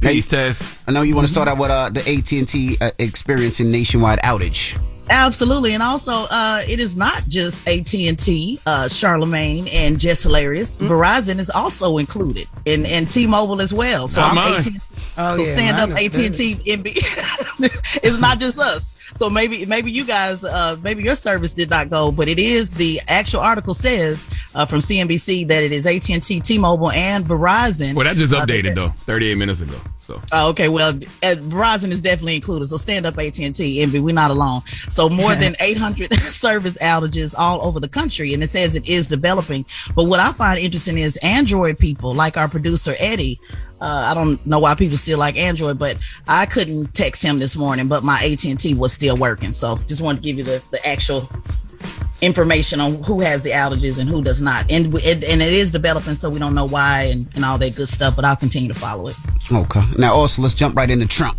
Peace, Tess. I know you want to start out with the AT&T experiencing nationwide outage. Absolutely, and also it is not just AT&T, Charlamagne, and Jess Hilarious. Verizon is also included, and T-Mobile as well. So I'm AT&T. So stand up AT&T NB. It's not just us. So maybe you guys, maybe your service did not go, but it is, the actual article says from CNBC that it is AT&T, T-Mobile, and Verizon. Well, that just updated though, 38 minutes ago. So. Okay, well, Verizon is definitely included. So stand up AT&T, NB, we're not alone. So more than 800 service outages all over the country, and it says it is developing. But what I find interesting is Android people, like our producer Eddie. I don't know why people still like Android, but I couldn't text him this morning, but my AT&T was still working. So just wanted to give you the actual information on who has the outages and who does not. And it is developing, so we don't know why and all that good stuff, but I'll continue to follow it. Okay. Now, also, let's jump right into Trump.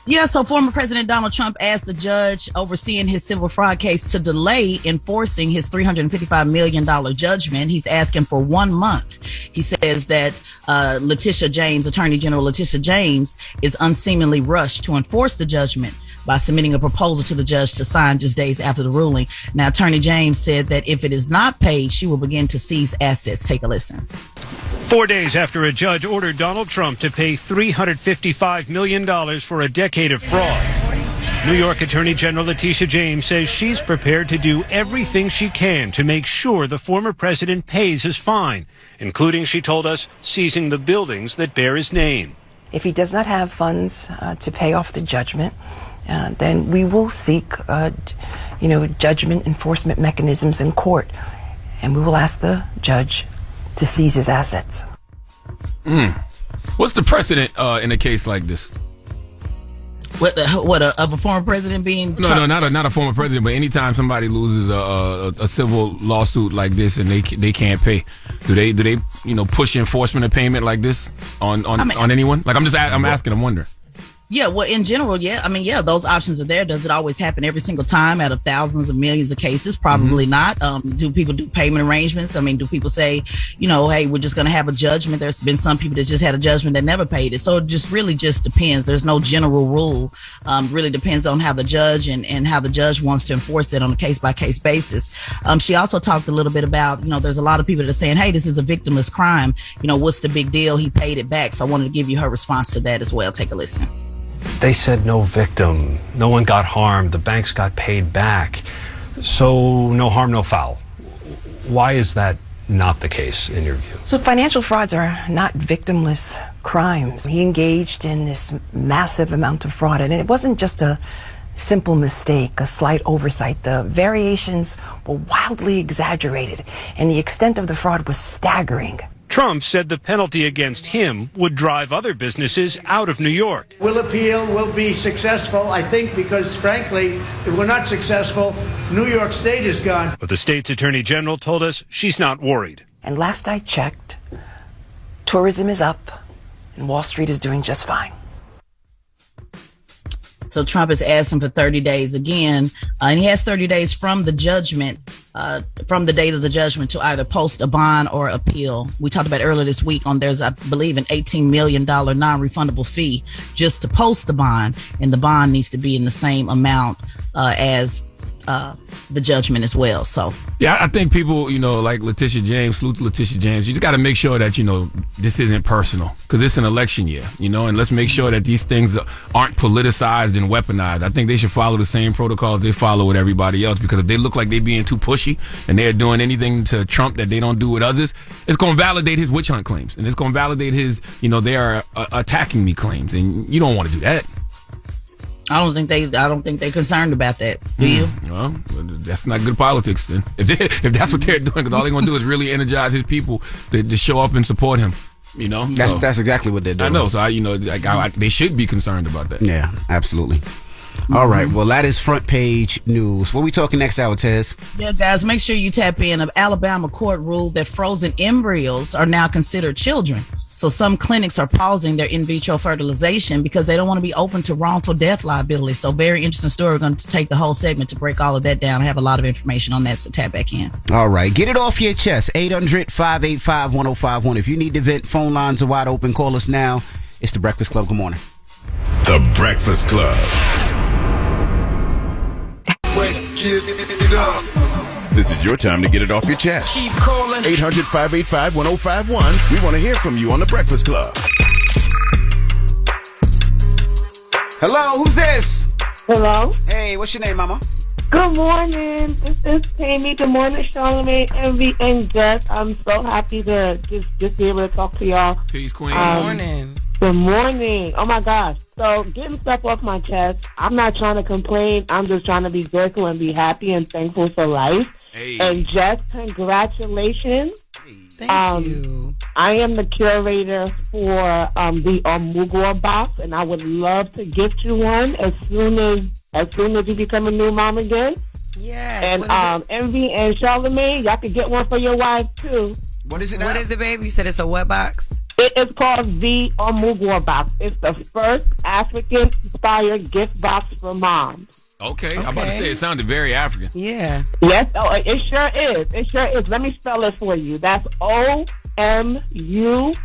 Yeah, so former President Donald Trump asked the judge overseeing his civil fraud case to delay enforcing his $355 million judgment. He's asking for 1 month. He says that Attorney General Letitia James is unseemingly rushed to enforce the judgment by submitting a proposal to the judge to sign just days after the ruling. Now, Attorney James said that if it is not paid, she will begin to seize assets. Take a listen. 4 days after a judge ordered Donald Trump to pay $355 million for a decade of fraud, New York Attorney General Letitia James says she's prepared to do everything she can to make sure the former president pays his fine, including, she told us, seizing the buildings that bear his name. If he does not have funds to pay off the judgment, then we will seek, judgment enforcement mechanisms in court, and we will ask the judge to seize his assets. What's the precedent in a case like this? Of a former president being no, not a former president, but anytime somebody loses a civil lawsuit like this and they can't pay, do they push enforcement of payment like this on anyone? Like I'm asking, I'm wondering. Yeah, well, in general, yeah. Those options are there. Does it always happen every single time out of thousands of millions of cases? Probably not. Do people do payment arrangements? I mean, do people say, hey, we're just going to have a judgment? There's been some people that just had a judgment that never paid it. So it just really just depends. There's no general rule. Really depends on how the judge and how the judge wants to enforce it on a case-by-case basis. She also talked a little bit about, there's a lot of people that are saying, hey, this is a victimless crime. What's the big deal? He paid it back. So I wanted to give you her response to that as well. Take a listen. They said no victim, no one got harmed, the banks got paid back, so no harm, no foul. Why is that not the case in your view? So financial frauds are not victimless crimes. He engaged in this massive amount of fraud, and it wasn't just a simple mistake, a slight oversight. The variations were wildly exaggerated, and the extent of the fraud was staggering. Trump said the penalty against him would drive other businesses out of New York. We'll appeal, we'll be successful, I think, because frankly, if we're not successful, New York State is gone. But the state's attorney general told us she's not worried. And last I checked, tourism is up and Wall Street is doing just fine. So Trump is asking for 30 days again, and he has 30 days from the judgment, from the date of the judgment, to either post a bond or appeal. We talked about earlier this week there's, I believe, an $18 million non-refundable fee just to post the bond, and the bond needs to be in the same amount as the judgment as well. So yeah, I think people, like Letitia James, salute to Letitia James. You just got to make sure that this isn't personal, because it's an election year, and let's make sure that these things aren't politicized and weaponized. I think they should follow the same protocols they follow with everybody else, because if they look like they're being too pushy and they're doing anything to Trump that they don't do with others, it's going to validate his witch hunt claims, and it's going to validate his they are attacking me claims, and you don't want to do that. I don't think they're concerned about that. Do you? Well, that's not good politics then. If that's what they're doing, because all they're going to do is really energize his people to show up and support him. That's exactly what they're doing. I know. So they should be concerned about that. Yeah, absolutely. All right. Well, that is front page news. What are we talking next hour, Tez? Yeah, guys, make sure you tap in. An Alabama court ruled that frozen embryos are now considered children. So some clinics are pausing their in vitro fertilization because they don't want to be open to wrongful death liability. So very interesting story. We're going to take the whole segment to break all of that down. I have a lot of information on that, so tap back in. All right. Get it off your chest. 800-585-1051. If you need to vent, phone lines are wide open. Call us now. It's The Breakfast Club. Good morning. The Breakfast Club. This is your time to get it off your chest. Keep calling. 800-585-1051. We want to hear from you on The Breakfast Club. Hello, who's this? Hello. Hey, what's your name, mama? Good morning. This is Tammy. Good morning, Charlamagne, Envy, and Jess. I'm so happy to just be able to talk to y'all. Peace, Queen. Good morning. Good morning. Oh, my gosh. So, getting stuff off my chest, I'm not trying to complain. I'm just trying to be grateful and be happy and thankful for life. Hey. And Jess, congratulations. Thank you. I am the curator for the Lugo box, and I would love to gift you one as soon as you become a new mom again. Yes. And Envy and Charlamagne, y'all can get one for your wife too. What is it? What is it, baby? You said it's a what box? It is called the Lugo box. It's the first African-inspired gift box for moms. Okay. I'm about to say, it sounded very African. Yeah. Yes, it sure is. It sure is. Let me spell it for you. That's OMUGWO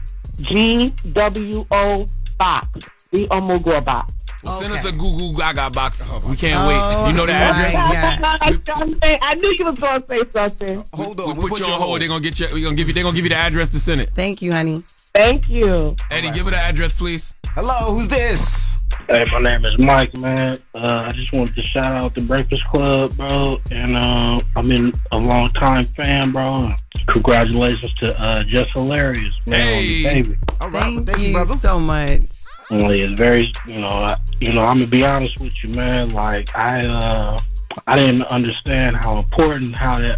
box. The Lugo box. Well, send us a Goo Goo Gaga box. We can't wait. You know the address? I knew you was going to say something. Hold on. We'll put you on hold. They're gonna give you the address to send it. Thank you, honey. Thank you. Eddie, give her the address, please. Hello, who's this? Hey, my name is Mike, man. I just wanted to shout out the Breakfast Club, bro. And I've been a long time fan, bro. Congratulations to Jess Hilarious, man, on the baby. All right, Thank you so much. It's very, I'm gonna be honest with you, man. Like I didn't understand how important, how that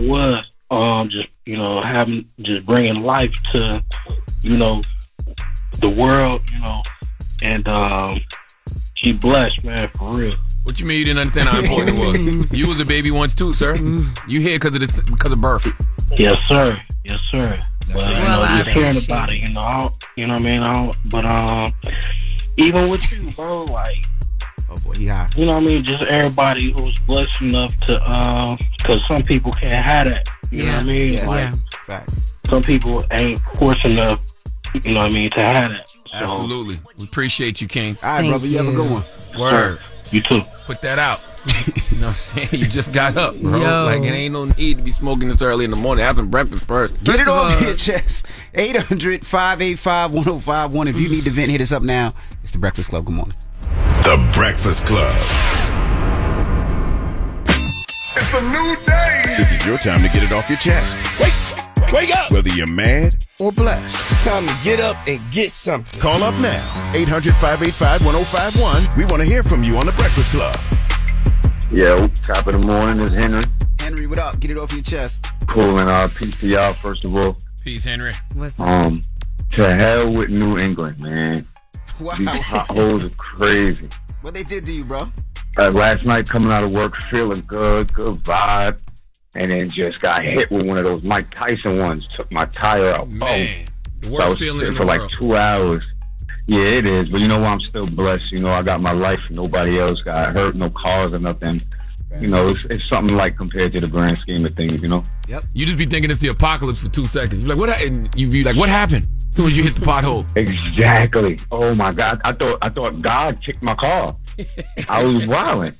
was. Just bringing life to, the world, and she blessed, man, for real. What you mean you didn't understand how important it was? You was a baby once too, sir. You here because of birth. Yes, sir. Yes, sir. But I just hearing about it, but even with you, bro, like, oh boy, he high. Just everybody who's blessed enough to, because some people can't have that. You know what I mean? Yeah. Like, Facts. some people ain't fortunate enough, to have that. So, Absolutely. We appreciate you, King. All right, brother. You have a good one. Word. You too. Put that out. You know what I'm saying? You just got up, bro. Yo. Like, it ain't no need to be smoking this early in the morning. Have some breakfast first. Get it off your chest. 800-585-1051. If you need to vent, hit us up now. It's The Breakfast Club. Good morning. The Breakfast Club. It's a new day. This is your time to get it off your chest. Wake up. Whether you're mad or blessed. It's time to get up and get something. Call up now. 800-585-1051. We want to hear from you on The Breakfast Club. Yo, top of the morning is Henry. Henry, what up? Get it off your chest. Pulling our PCR, first of all. Peace, Henry. What's up? To hell with New England, man. Wow. These potholes are crazy. What they did to you, bro? Last night coming out of work feeling good vibe, and then just got hit with one of those Mike Tyson ones. Took my tire out. Man, the So I worst was feeling sick in the for like world. 2 hours. Yeah, it is. But you know what? I'm still blessed. I got my life. Nobody else got hurt. No cars or nothing. It's something like compared to the grand scheme of things, Yep. You just be thinking it's the apocalypse for 2 seconds. You're like, what happened? You be like, what happened? As soon as you hit the pothole. Exactly. Oh my God. I thought God kicked my car. I was wilding.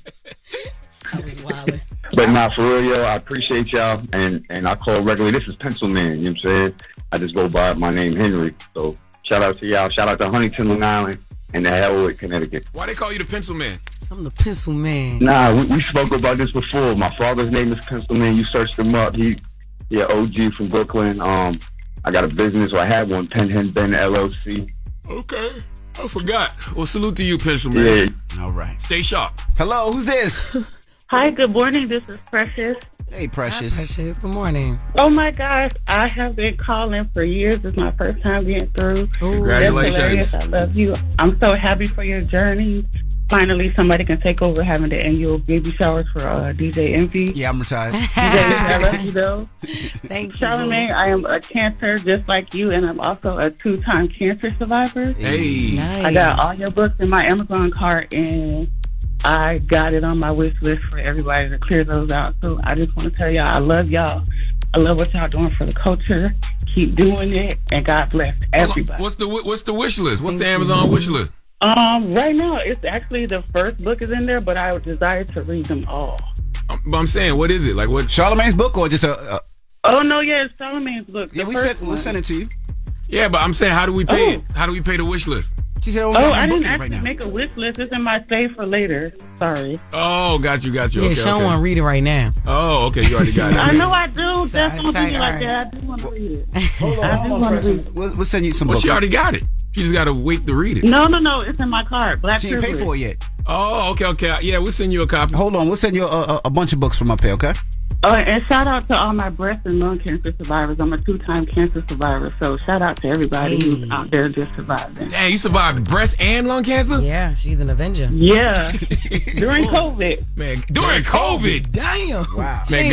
But not for real, yo. I appreciate y'all, and I call regularly. This is Pencil Man. You know what I'm saying? I just go by my name Henry. So shout out to y'all. Shout out to Huntington, Long Island, and the Hellwood, Connecticut. Why they call you the Pencil Man? I'm the Pencil Man. Nah, we spoke about this before. My father's name is Pencil Man. You searched him up. He OG from Brooklyn. I got a business. I had one, Pen Hen Ben LLC. Okay. I forgot. Well, salute to you, Pencil Man. Yeah. All right. Stay sharp. Hello, who's this? Hi, good morning. This is Precious. Hey, Precious. Hi, Precious. Good morning. Oh my gosh, I have been calling for years. It's my first time getting through. Congratulations. Hilarious. I love you. I'm so happy for your journey. Finally, somebody can take over having the annual baby showers for DJ Envy. Yeah, I'm retired. DJ, I love you though. Thank you. Charlamagne, I am a cancer just like you, and I'm also a 2-time cancer survivor. Hey. Nice. I got all your books in my Amazon cart, and I got it on my wish list for everybody to clear those out. So I just want to tell y'all, I love y'all. I love what y'all doing for the culture. Keep doing it, and God bless everybody. What's the wish list? What's the Amazon wish list? Right now, it's actually the first book is in there, but I desire to read them all. But I'm saying, what is it? Like what? Charlamagne's book or just a? Oh no, yeah, it's Charlamagne's book. Yeah, we'll send it to you. Yeah, but I'm saying, how do we pay it? How do we pay the wish list? She said, I didn't actually make a wish list. It's in my save for later. Sorry. Oh, got you. Yeah, Okay, she don't want to read it right now. Oh, okay, you already got it. I know I do. That's don't do me like that. I do want to read it. I do want to read it. We'll send you some Well, books. she already got it. She just got to wait to read it. No. It's in my card. Black She didn't pay privilege. for it yet. Oh, okay. Yeah, we'll send you a copy. Hold on, we'll send you a bunch of books from up here, okay? And shout out to all my breast and lung cancer survivors. I'm a 2-time cancer survivor, so shout out to everybody who's out there just surviving. Damn, you survived breast and lung cancer? Yeah, she's an Avenger. Yeah, during COVID. Man, during COVID. Damn. Wow. Man,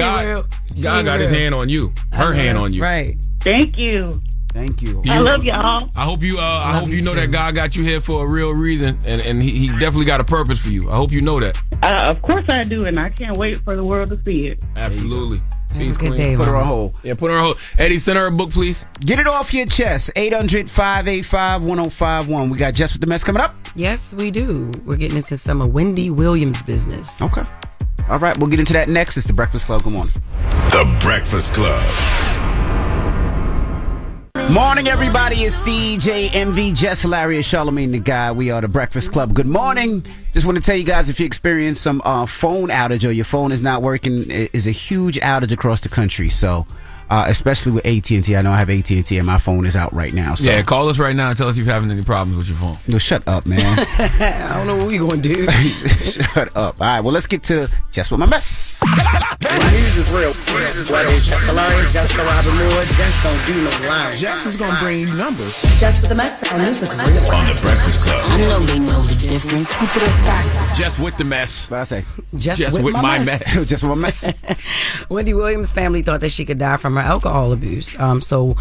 God got his hand on you. Her hand on you. Right. Thank you. Thank you. I love y'all. I hope you know that God got you here for a real reason, and he definitely got a purpose for you. I hope you know that. Of course I do, and I can't wait for the world to see it. Absolutely. Peace, Good Queen. day, Put her Mama. on hold. Yeah, put her on hold. Eddie, send her a book, please. Get it off your chest. 800-585-1051. We got Jess with the Mess coming up. Yes, we do. We're getting into some of Wendy Williams' business. Okay. All right, we'll get into that next. It's The Breakfast Club. Good morning. The Breakfast Club. Morning, everybody. It's DJ MV, Jess Hilarious, Charlamagne the Guy. We are The Breakfast Club. Good morning. Just want to tell you guys, if you experience some phone outage or your phone is not working, it is a huge outage across the country. So, especially with AT&T. I know I have AT&T and my phone is out right now. So. Yeah, call us right now and tell us if you're having any problems with your phone. No, shut up, man. I don't know what we're going to do. Shut up. All right, well, let's get to Jess With My Mess. News is real. News is real. Jess Hilarious, Jessica Robin Moore. Jess don't do no lying. Jess is going to bring you numbers. Jess with the mess. And news is real. On The Breakfast Club. I know they know the difference. Jess with the mess. What I say? Just Jess with my mess. Just With My Mess. Wendy Williams' family thought that she could die from her alcohol abuse. So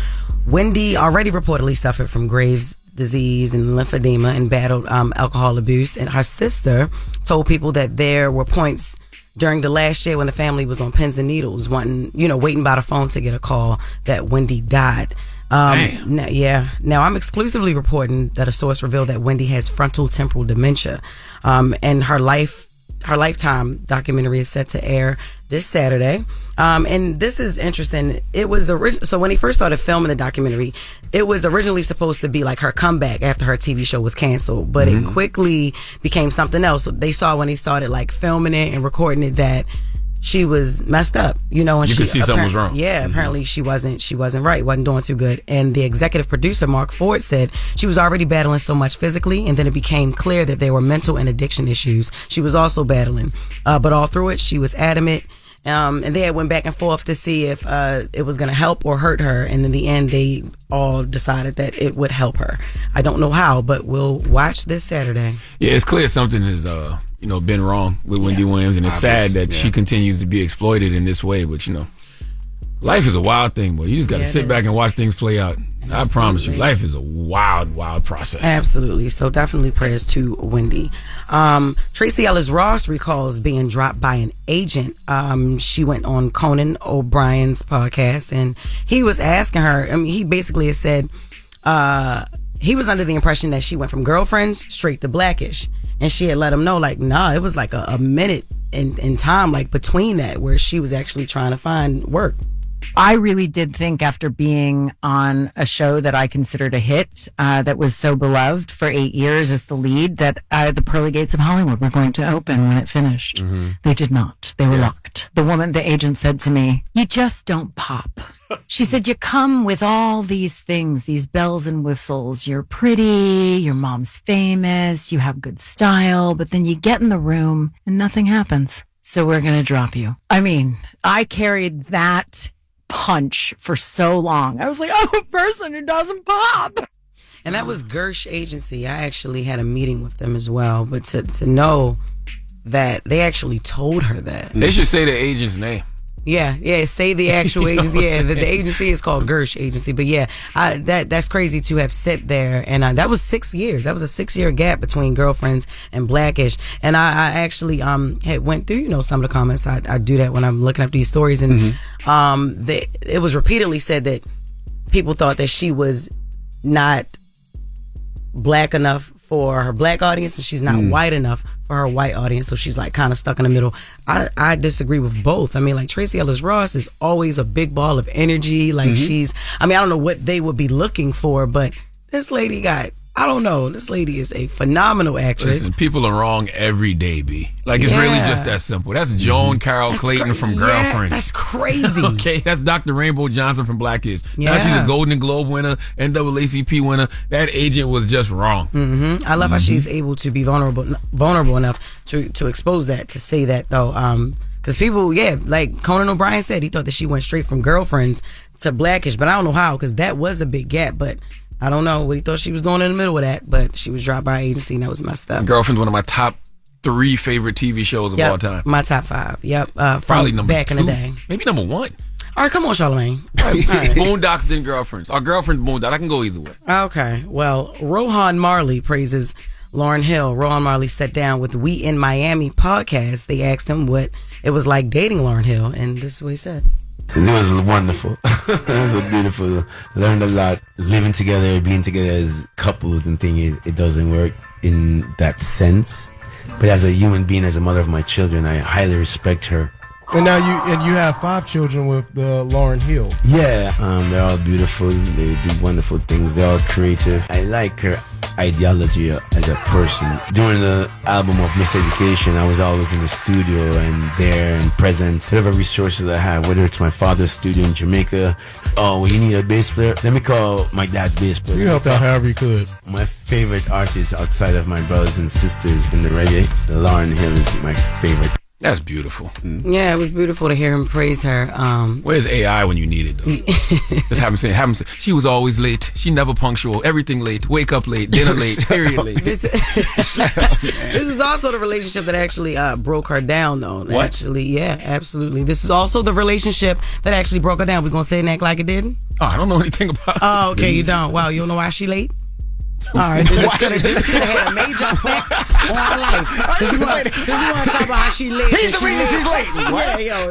Wendy already reportedly suffered from Graves' disease and lymphedema and battled alcohol abuse. And her sister told people that there were points during the last year when the family was on pins and needles, waiting by the phone to get a call that Wendy died. Now I'm exclusively reporting that a source revealed that Wendy has frontotemporal dementia, and her Lifetime documentary is set to air this Saturday. And this is interesting. It was so when he first started filming the documentary, it was originally supposed to be like her comeback after her TV show was canceled, but it quickly became something else. They saw when he started like filming it and recording it that she was messed up, and you could see something was wrong. Yeah, apparently she wasn't right, wasn't doing too good. And the executive producer, Mark Ford, said she was already battling so much physically, and then it became clear that there were mental and addiction issues she was also battling. But all through it, she was adamant. And they had went back and forth to see if it was going to help or hurt her. And in the end, they all decided that it would help her. I don't know how, but we'll watch this Saturday. Yeah, it's clear something has been wrong with Wendy Williams, and it's sad that she continues to be exploited in this way. But life is a wild thing, boy. You just got to sit back and watch things play out. Absolutely. I promise you, life is a wild, wild process. Absolutely. So definitely prayers to Wendy. Tracy Ellis Ross recalls being dropped by an agent. She went on Conan O'Brien's podcast, and he was asking her. I mean, he basically has said he was under the impression that she went from girlfriends straight to Blackish, and she had let him know, like, nah, it was like a minute in time, like between that, where she was actually trying to find work. I really did think, after being on a show that I considered a hit, that was so beloved for 8 years as the lead, that the pearly gates of Hollywood were going to open when it finished. Mm-hmm. They did not. They were locked. The agent said to me, "You just don't pop." She said, "You come with all these things, these bells and whistles. You're pretty, your mom's famous, you have good style, but then you get in the room and nothing happens. So we're going to drop you." I mean, I carried that punch for so long. I was like, I'm a person who doesn't pop. And that was Gersh Agency. I actually had a meeting with them as well. But to know that they actually told her that. They should say the agent's name. Yeah, say the actual agency. Yeah, the agency is called Gersh Agency. But yeah, that's crazy to have sat there. And that was 6 years. That was a 6-year gap between Girlfriends and Blackish. And I actually had went through, some of the comments. I do that when I'm looking up these stories. And it was repeatedly said that people thought that she was not black enough for her black audience, and she's not white enough for her white audience, so she's like kind of stuck in the middle. I disagree with both. I mean, like Tracee Ellis Ross is always a big ball of energy. Like I don't know what they would be looking for, but this lady I don't know. This lady is a phenomenal actress. Listen, people are wrong every day, B. Like, it's really just that simple. That's Joan Carol Clayton from Girlfriends. That's crazy. Okay, that's Dr. Rainbow Johnson from Blackish. Now she's a Golden Globe winner, NAACP winner. That agent was just wrong. I love how she's able to be vulnerable enough to expose that, to say that, though. Because people, like Conan O'Brien said, he thought that she went straight from Girlfriends to Blackish, but I don't know how, because that was a big gap, but I don't know what he thought she was doing in the middle of that, but she was dropped by her agency, and that was messed up. Girlfriend's one of my top 3 favorite TV shows of all time. My top 5. Yep. Probably number back 2. in the day. Maybe number 1. All right, come on, Charlamagne. All right. Boondocks then Girlfriends. Or Girlfriends, Boondocks. I can go either way. Okay. Well, Rohan Marley praises Lauryn Hill. Rohan Marley sat down with We in Miami podcast. They asked him what it was like dating Lauryn Hill, and this is what he said. It was wonderful. It was beautiful. Learned a lot. Living together, being together as couples and things, it doesn't work in that sense. But as a human being, as a mother of my children, I highly respect her. And now you have 5 children with Lauryn Hill. Yeah, they're all beautiful. They do wonderful things. They're all creative. I like her ideology as a person. During the album of Miseducation, I was always in the studio and there and present. Whatever resources I have, whether it's my father's studio in Jamaica. Oh, you need a bass player? Let me call my dad's bass player. You helped out however you could. My favorite artist outside of my brothers and sisters in the reggae, Lauryn Hill is my favorite. That's beautiful. Yeah, it was beautiful to hear him praise her. Where's AI when you need it, though? Just have him say, she was always late. She never punctual. Everything late. Wake up late. Dinner late. Period late. This is also the relationship that actually broke her down, though. What? Actually, yeah, absolutely. This is also the relationship that actually broke her down. We gonna say and act like it didn't? Oh, I don't know anything about it. Oh, okay, you don't. Wow, you don't know why she late? All right, this could have had a major effect on our life. Since we want to talk about how she late. He's the reason she's late.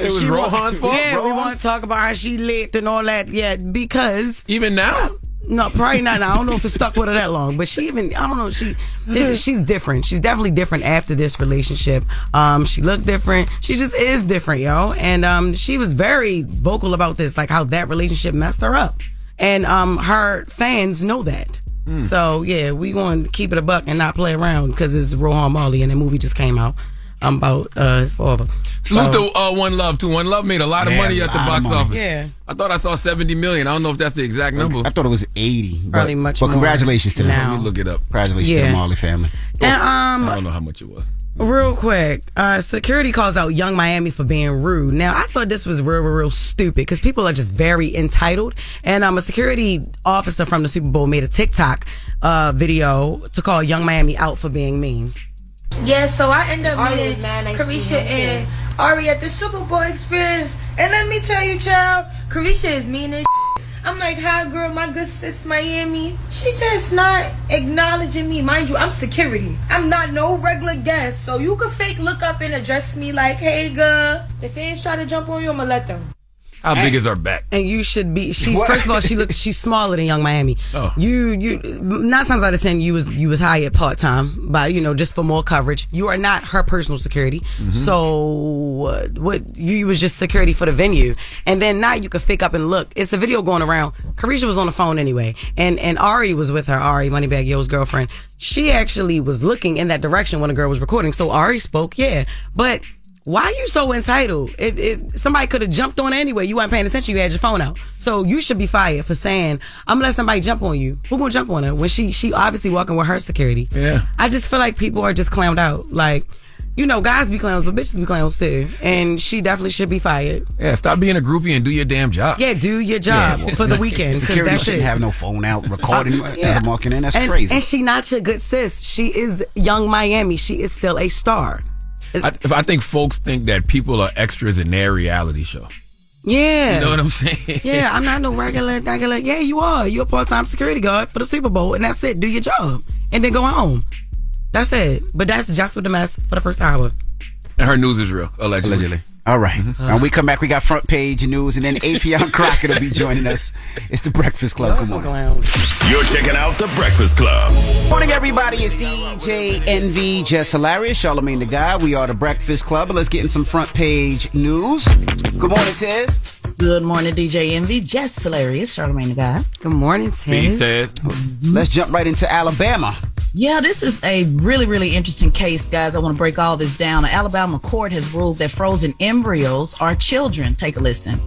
It was Rohan's fault? Yeah, we want to talk about how she late and all that. Yeah, because... Even now? No, probably not now. I don't know if it stuck with her that long, but I don't know, she's different. She's definitely different after this relationship. She looked different. She just is different, yo. And she was very vocal about this, like how that relationship messed her up. And her fans know that. So yeah, we going to keep it a buck and not play around because it's Rohan Marley and the movie just came out about his father. Salute to One Love too. One Love made a lot of money at the box office. Yeah, I thought I saw 70 million. I don't know if that's the exact number. I thought it was 80. Probably much more. more. Congratulations to them. Let me look it up. Congratulations to the Marley family. And I don't know how much it was. Real quick, security calls out Young Miami for being rude. Now, I thought this was real stupid because people are just very entitled. And a security officer from the Super Bowl made a TikTok video to call Young Miami out for being mean. Yeah, so I end up meeting Carisha and Arce at the Super Bowl experience. And let me tell you, child, Carisha is mean as shit. I'm like, hi girl, my good sis Miami. She just not acknowledging me. Mind you, I'm security. I'm not no regular guest. So you could fake look up and address me like, hey girl. If fans try to jump on you, I'ma let them. How big is her back? And you should be. First of all, she's smaller than Young Miami. Oh. You 9 times out of 10 you was hired part time by just for more coverage. You are not her personal security. Mm-hmm. So what you was just security for the venue. And then now you can fake up and look. It's a video going around. Carisha was on the phone anyway, and Ari was with her. Ari, Moneybagg Yo's girlfriend. She actually was looking in that direction when the girl was recording. So Ari spoke, but. Why are you so entitled? If somebody could have jumped on her anyway, you weren't paying attention, you had your phone out. So you should be fired for saying, I'm gonna let somebody jump on you. Who gonna jump on her when she obviously walking with her security? Yeah. I just feel like people are just clowned out. Like, guys be clowns, but bitches be clowns too. And she definitely should be fired. Yeah, stop being a groupie and do your damn job. Yeah, do your job for the weekend. Security that's shouldn't have no phone out recording marking in. That's crazy. And she not your good sis. She is Young Miami. She is still a star. I think folks think that people are extras in their reality show. Yeah. You know what I'm saying? Yeah, I'm not no regular. Yeah, you are. You're a part-time security guard for the Super Bowl, and that's it. Do your job. And then go home. That's it. But that's Jess With The Mess for the first hour. And her news is real, allegedly. All right. When we come back, we got front page news, and then Affion Crockett will be joining us. It's the Breakfast Club. Good morning. You're checking out the Breakfast Club. Morning, everybody. It's DJ Envy, Jess Hilarious, Charlamagne the Guy. We are the Breakfast Club. Let's get in some front page news. Good morning, Tez. Good morning, DJ Envy, Jess Hilarious, Charlamagne the Guy. Good morning, Tez. Peace, Tez. Let's jump right into Alabama. Yeah, this is a really, really interesting case, guys. I want to break all this down. An Alabama court has ruled that frozen embryos are children. Take a listen.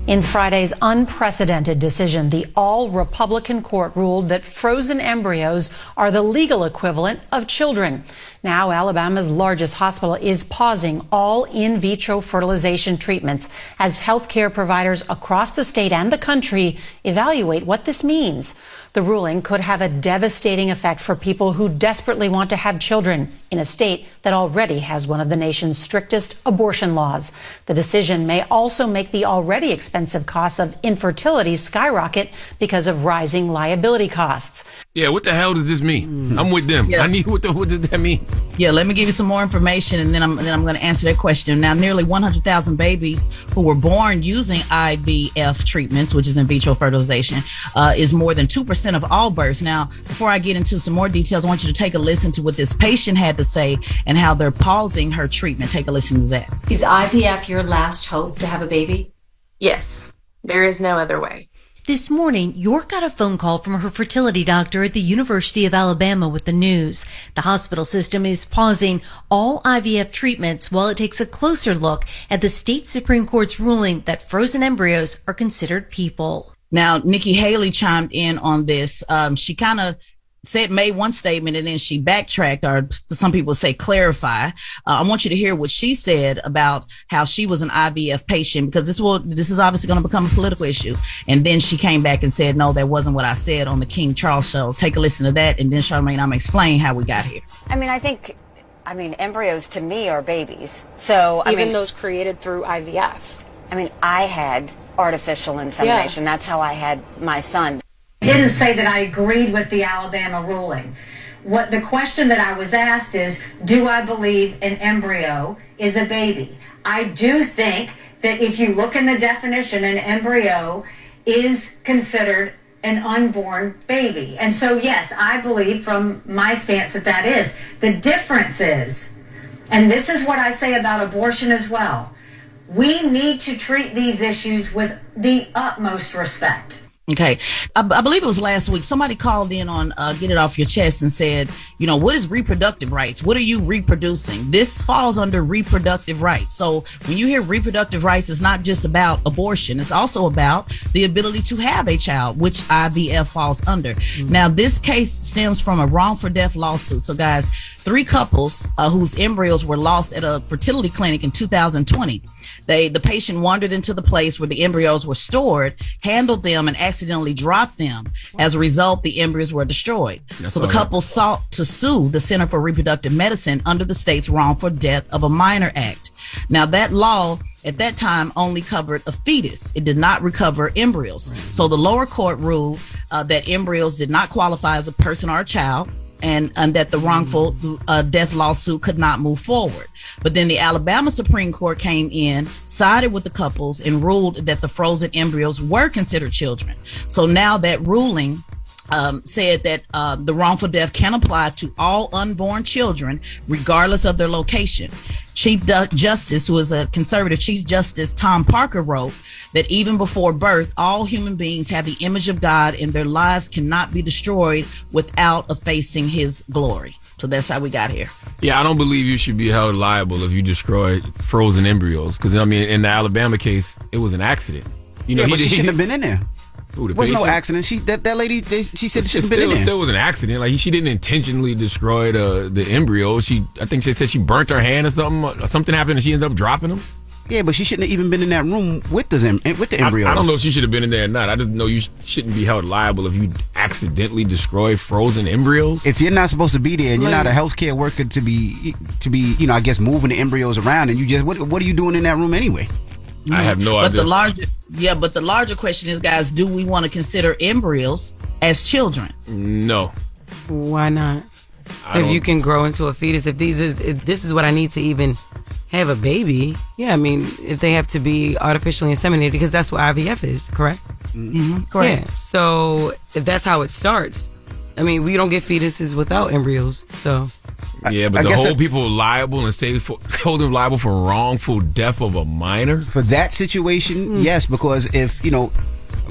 In Friday's unprecedented decision, the all-Republican court ruled that frozen embryos are the legal equivalent of children. Now, Alabama's largest hospital is pausing all in vitro fertilization treatments as healthcare providers across the state and the country evaluate what this means. The ruling could have a devastating effect for people who desperately want to have children in a state that already has one of the nation's strictest abortion laws. The decision may also make the already expensive costs of infertility skyrocket because of rising liability costs. Yeah, what the hell does this mean? I'm with them. Yeah. I need what does that mean? Yeah, let me give you some more information, and then I'm going to answer that question. Now, nearly 100,000 babies who were born using IVF treatments, which is in vitro fertilization, is more than 2% of all births. Now, before I get into some more details, I want you to take a listen to what this patient had to say and how they're pausing her treatment. Take a listen to that. Is IVF your last hope to have a baby? Yes, there is no other way. This morning, York got a phone call from her fertility doctor at the University of Alabama with the news. The hospital system is pausing all IVF treatments while it takes a closer look at the state Supreme Court's ruling that frozen embryos are considered people. Now, Nikki Haley chimed in on this. She kind of made one statement and then she backtracked, or some people say clarify. I want you to hear what she said about how she was an IVF patient, because this is obviously going to become a political issue. And then she came back and said, no, that wasn't what I said on the King Charles show. Take a listen to that, and then Charlamagne, I'm going to explain how we got here. I mean, embryos to me are babies. So even those created through IVF. I had artificial insemination. That's how I had my son. I didn't say that I agreed with the Alabama ruling. What the question that I was asked is, do I believe an embryo is a baby? I do think that if you look in the definition, an embryo is considered an unborn baby. And so, yes, I believe from my stance that is. The difference is, and this is what I say about abortion as well, we need to treat these issues with the utmost respect. Okay. I believe it was last week. Somebody called in on Get It Off Your Chest and said, what is reproductive rights? What are you reproducing? This falls under reproductive rights. So when you hear reproductive rights, it's not just about abortion. It's also about the ability to have a child, which IVF falls under. Now, this case stems from a wrongful death lawsuit. So, guys, 3 couples whose embryos were lost at a fertility clinic in 2020. The patient wandered into the place where the embryos were stored, handled them, and accidentally dropped them. As a result, the embryos were destroyed. So the couple sought to sue the Center for Reproductive Medicine under the state's Wrongful Death of a Minor Act. Now, that law at that time only covered a fetus. It did not recover embryos. So the lower court ruled that embryos did not qualify as a person or a child, and that the wrongful death lawsuit could not move forward. But then the Alabama Supreme Court came in, sided with the couples, and ruled that the frozen embryos were considered children. So now that ruling said that the wrongful death can apply to all unborn children, regardless of their location. Chief Justice, who is a conservative Chief Justice, Tom Parker, wrote that even before birth, all human beings have the image of God and their lives cannot be destroyed without effacing his glory. So that's how we got here. Yeah, I don't believe you should be held liable if you destroy frozen embryos. Because, in the Alabama case, it was an accident. But she shouldn't have been in there. Ooh, there was no accident. That lady, she said she shouldn't have been in there. It still was an accident. Like, she didn't intentionally destroy the embryo. I think she said she burnt her hand or something. Or something happened and she ended up dropping them. Yeah, but she shouldn't have even been in that room with the embryos. I don't know if she should have been in there or not. I just know you shouldn't be held liable if you accidentally destroy frozen embryos. If you're not supposed to be there and you're not a healthcare worker to be, I guess, moving the embryos around, and you just what are you doing in that room anyway? I have no idea. But the larger question is, guys, do we want to consider embryos as children? No. Why not? If you can grow into a fetus, if this is what I need to even have a baby, yeah, I mean, if they have to be artificially inseminated, because that's what IVF is, correct? Mm-hmm. Correct. Yeah. So if that's how it starts, I mean, we don't get fetuses without embryos. So yeah, but to hold people liable and hold them liable for wrongful death of a minor for that situation, yes, because if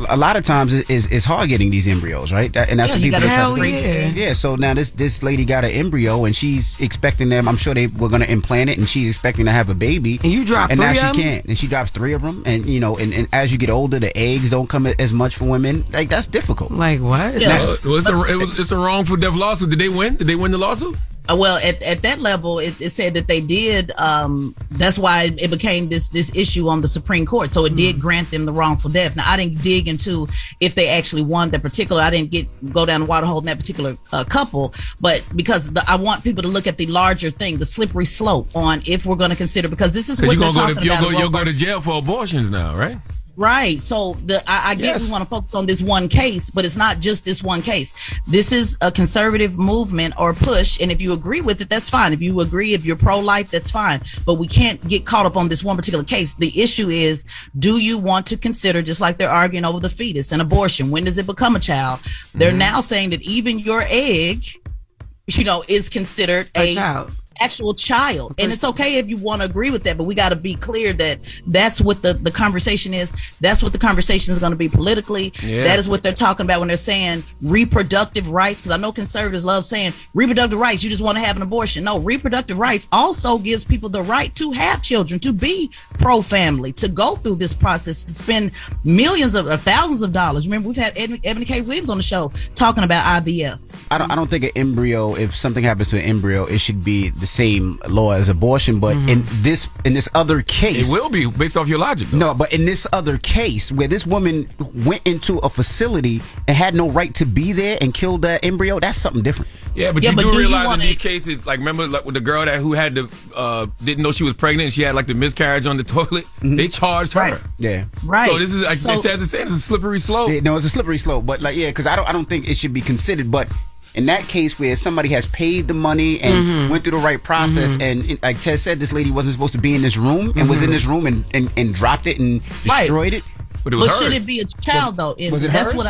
a lot of times it's hard getting these embryos, right? And that's what people yeah. So now this lady got an embryo and she's expecting them. I'm sure they were going to implant it, and she's expecting to have a baby. And you drop 3 of them? And now she can't. And she drops 3 of them. And and as you get older, the eggs don't come as much for women. Like, that's difficult. Like what? Yeah. It's a wrongful death lawsuit. Did they win? Did they win the lawsuit? Well, at that level, it said that they did. That's why it became this issue on the Supreme Court. So it did grant them the wrongful death. Now, I didn't dig into if they actually won that particular. I didn't go down the water hole in that particular couple. But because I want people to look at the larger thing, the slippery slope on if we're going to consider, because this is what they're talking about. You'll go to jail for abortions now, right? Right. So I get we want to focus on this one case, but it's not just this one case. This is a conservative movement or push. And if you agree with it, that's fine. If you agree, if you're pro-life, that's fine. But we can't get caught up on this one particular case. The issue is, do you want to consider, just like they're arguing over the fetus and abortion, when does it become a child? They're now saying that even your egg, is considered a child. Actual child. And it's okay if you want to agree with that, but we got to be clear that that's what the conversation is. That's what the conversation is going to be politically. Yeah. That is what they're talking about when they're saying reproductive rights, because I know conservatives love saying reproductive rights, you just want to have an abortion. No, reproductive rights also gives people the right to have children, to be pro-family, to go through this process, to spend millions or thousands of dollars. Remember, we've had Ebony K. Williams on the show talking about IVF. I don't think an embryo, if something happens to an embryo, it should be the same law as abortion. But in this other case, it will be based off your logic, though. No, but in this other case where this woman went into a facility and had no right to be there and killed that embryo, that's something different. Yeah, but you do realize in these cases, like, remember with the girl who had didn't know she was pregnant and she had like the miscarriage on the toilet, they charged her. Right. Yeah. Right. So this is, like Chaz said, it's a slippery slope. Yeah, no, it's a slippery slope. But because I don't think it should be considered. But in that case where somebody has paid the money and went through the right process, and like Tess said, this lady wasn't supposed to be in this room and was in this room and dropped it and destroyed it. But it was hers. Should it be a child though? Was it That's hers? what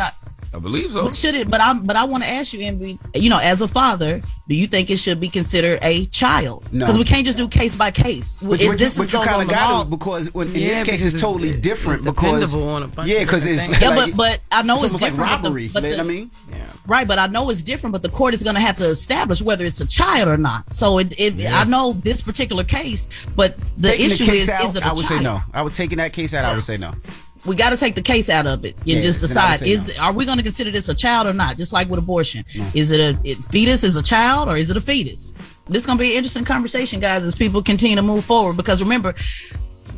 I believe so. Should it? But I want to ask you, Envy. As a father, do you think it should be considered a child? No, because we can't just do case by case. But you kind of got it, because in this case it's totally different. Because on a bunch because it's but I know it's different. Like robbery. But you know what I mean? Yeah. Right, but I know it's different. But the court is going to have to establish whether it's a child or not. So I know this particular case, but the issue is it a child? I would say no. I would take in that case out. I would say no. We got to take the case out of it and just decide, are we going to consider this a child or not? Just like with abortion. No. Is it a fetus is a child, or is it a fetus? This is going to be an interesting conversation, guys, as people continue to move forward. Because remember,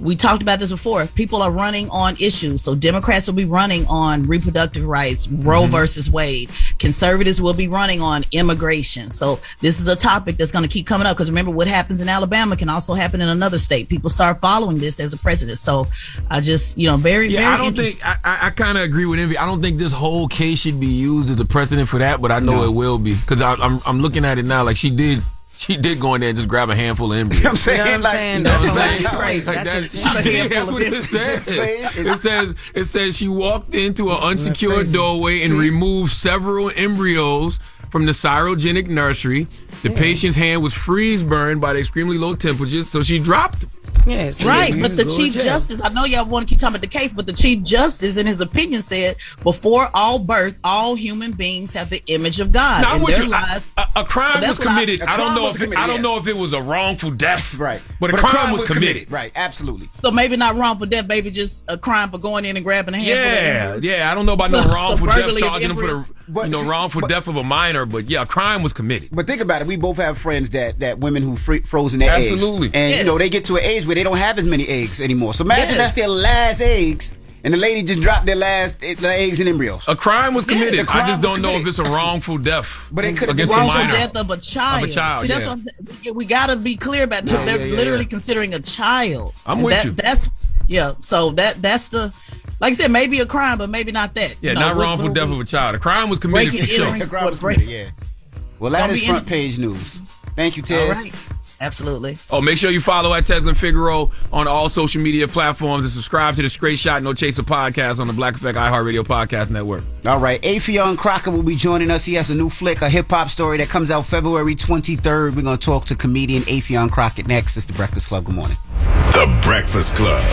we talked about this before. People are running on issues. So Democrats will be running on reproductive rights, Roe versus Wade. Conservatives will be running on immigration. So this is a topic that's going to keep coming up, because remember, what happens in Alabama can also happen in another state. People start following this as a precedent. So I just, very I don't think, I kind of agree with Envy. I don't think this whole case should be used as a precedent for that, but I know it will be, because I'm looking at it now. Like, she did go in there and just grab a handful of embryos. I'm saying, that's what it says. It says she walked into an unsecured doorway and removed several embryos from the cryogenic nursery. The patient's hand was freeze burned by the extremely low temperatures, so she dropped them. Yes, right. But the Chief Justice, I know y'all want to keep talking about the case, but the Chief Justice, in his opinion, said before all birth, all human beings have the image of God. Now, in their lives. A crime was committed. I don't know if it was a wrongful death, right? But a crime was committed, right? Absolutely. So maybe not wrongful death, maybe just a crime for going in and grabbing a handful. Yeah. I don't know about no wrongful death, charging them for the wrongful death of a minor, but a crime was committed. But think about it. We both have friends that women who frozen their eggs, and they get to an age where they don't have as many eggs anymore. So imagine that's their last eggs, and the lady just dropped their last eggs and embryos. A crime was committed. I just don't know if it's a wrongful death. But it could have been wrongful death of a child. See, that's what we got to be clear about. They're literally considering a child. I'm with you. That's So that's the. Like I said, maybe a crime, but maybe not that. Yeah, not wrongful death of a child. A crime was committed for sure. A crime was committed. Yeah. Well, that is front page news. Thank you, Tess. All right. Absolutely. Oh, make sure you follow at Tesla Figaro on all social media platforms and subscribe to the Straight Shot No Chaser podcast on the Black Effect iHeartRadio podcast network. All right, Affion Crockett will be joining us. He has a new flick, a hip-hop story that comes out February 23rd. We're going to talk to comedian Affion Crockett next. It's The Breakfast Club. Good morning. The Breakfast Club.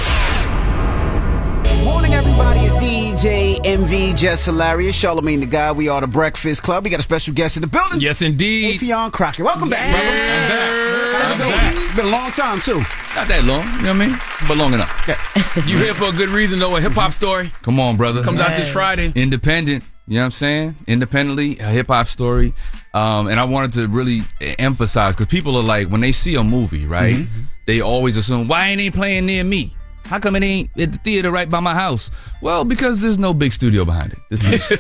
Good morning, everybody. It's DJ MV, Jess Hilarious, Charlamagne the Guy. We are The Breakfast Club. We got a special guest in the building. Yes, indeed. Affion Crockett. Welcome back, brother. I'm back. How's it going? It's been a long time, too. Not that long, you know what I mean? But long enough. Yeah. You here for a good reason, though, a hip-hop story. Come on, brother. Comes out this Friday. Independent, you know what I'm saying? Independently, a hip-hop story. And I wanted to really emphasize, because people are like, when they see a movie, right, they always assume, why ain't it playing near me? How come it ain't at the theater right by my house? Well, because there's no big studio behind it. This is,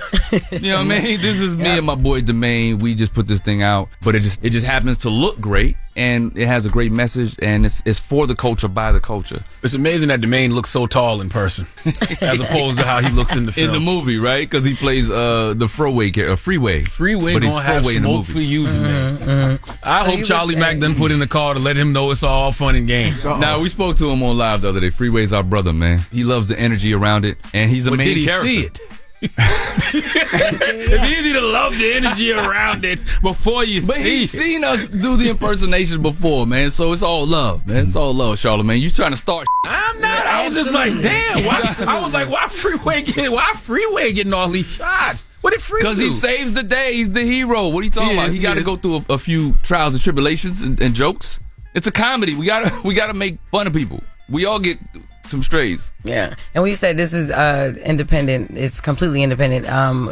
you know what I mean? This is me and my boy Domain. We just put this thing out, but it just happens to look great, and it has a great message, and it's for the culture, by the culture. It's amazing that Domain looks so tall in person, as opposed to how he looks in the film. In the movie, right? Because he plays the Freeway. Freeway but he's gonna have Freeway in the smoke movie. for you, Domain. I hope Charlie Mack done put in the call to let him know it's all fun and games. Now, we spoke to him on live the other day. Freeway's our brother, man. He loves the energy around it, and he's a main character. See it? It's easy to love the energy around it before you but see he's it. seen us do the impersonations before, man. So it's all love, man. It's all love, Charlamagne. You trying to start? I'm not. I was just like, damn. Why Freeway getting all these shots? What did Freeway do? Because he saves the day. He's the hero. What are you talking about? He got to go through a few trials and tribulations and jokes. It's a comedy. We gotta make fun of people. We all get some strays. Yeah. And when you said this is independent, it's completely independent.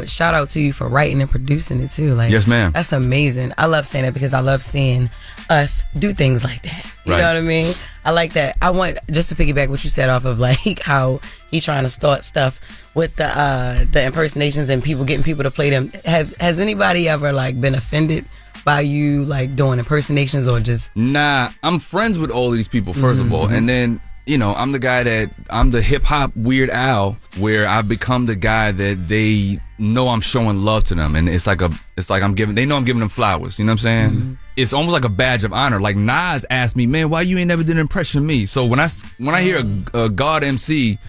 Shout out to you for writing and producing it too. Like, yes, ma'am. That's amazing. I love saying that because I love seeing us do things like that. You know what I mean? I like that. I want just to piggyback what you said off of like how he trying to start stuff with the impersonations and getting people to play them. Has anybody ever like been offended by you like doing impersonations or just? Nah, I'm friends with all of these people first of all, and then I'm the hip hop Weird Al, where I've become the guy that they know I'm showing love to them, and it's like I'm giving them flowers. You know what I'm saying? It's almost like a badge of honor. Like Nas asked me, man, why you ain't never did an impression of me? So when I hear a God MC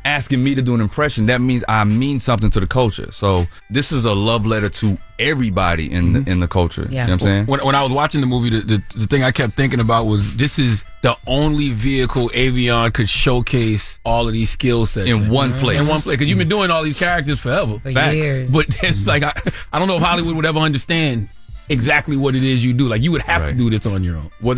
asking me to do an impression, that means I mean something to the culture. So this is a love letter to everybody in the culture. Yeah. You know what I'm saying? When I was watching the movie, the thing I kept thinking about was this is the only vehicle Affion could showcase all of these skill sets in one place. Because you've been doing all these characters forever. For years. But it's like I don't know if Hollywood would ever understand exactly what it is you do. Like you would have to do this on your own. Well,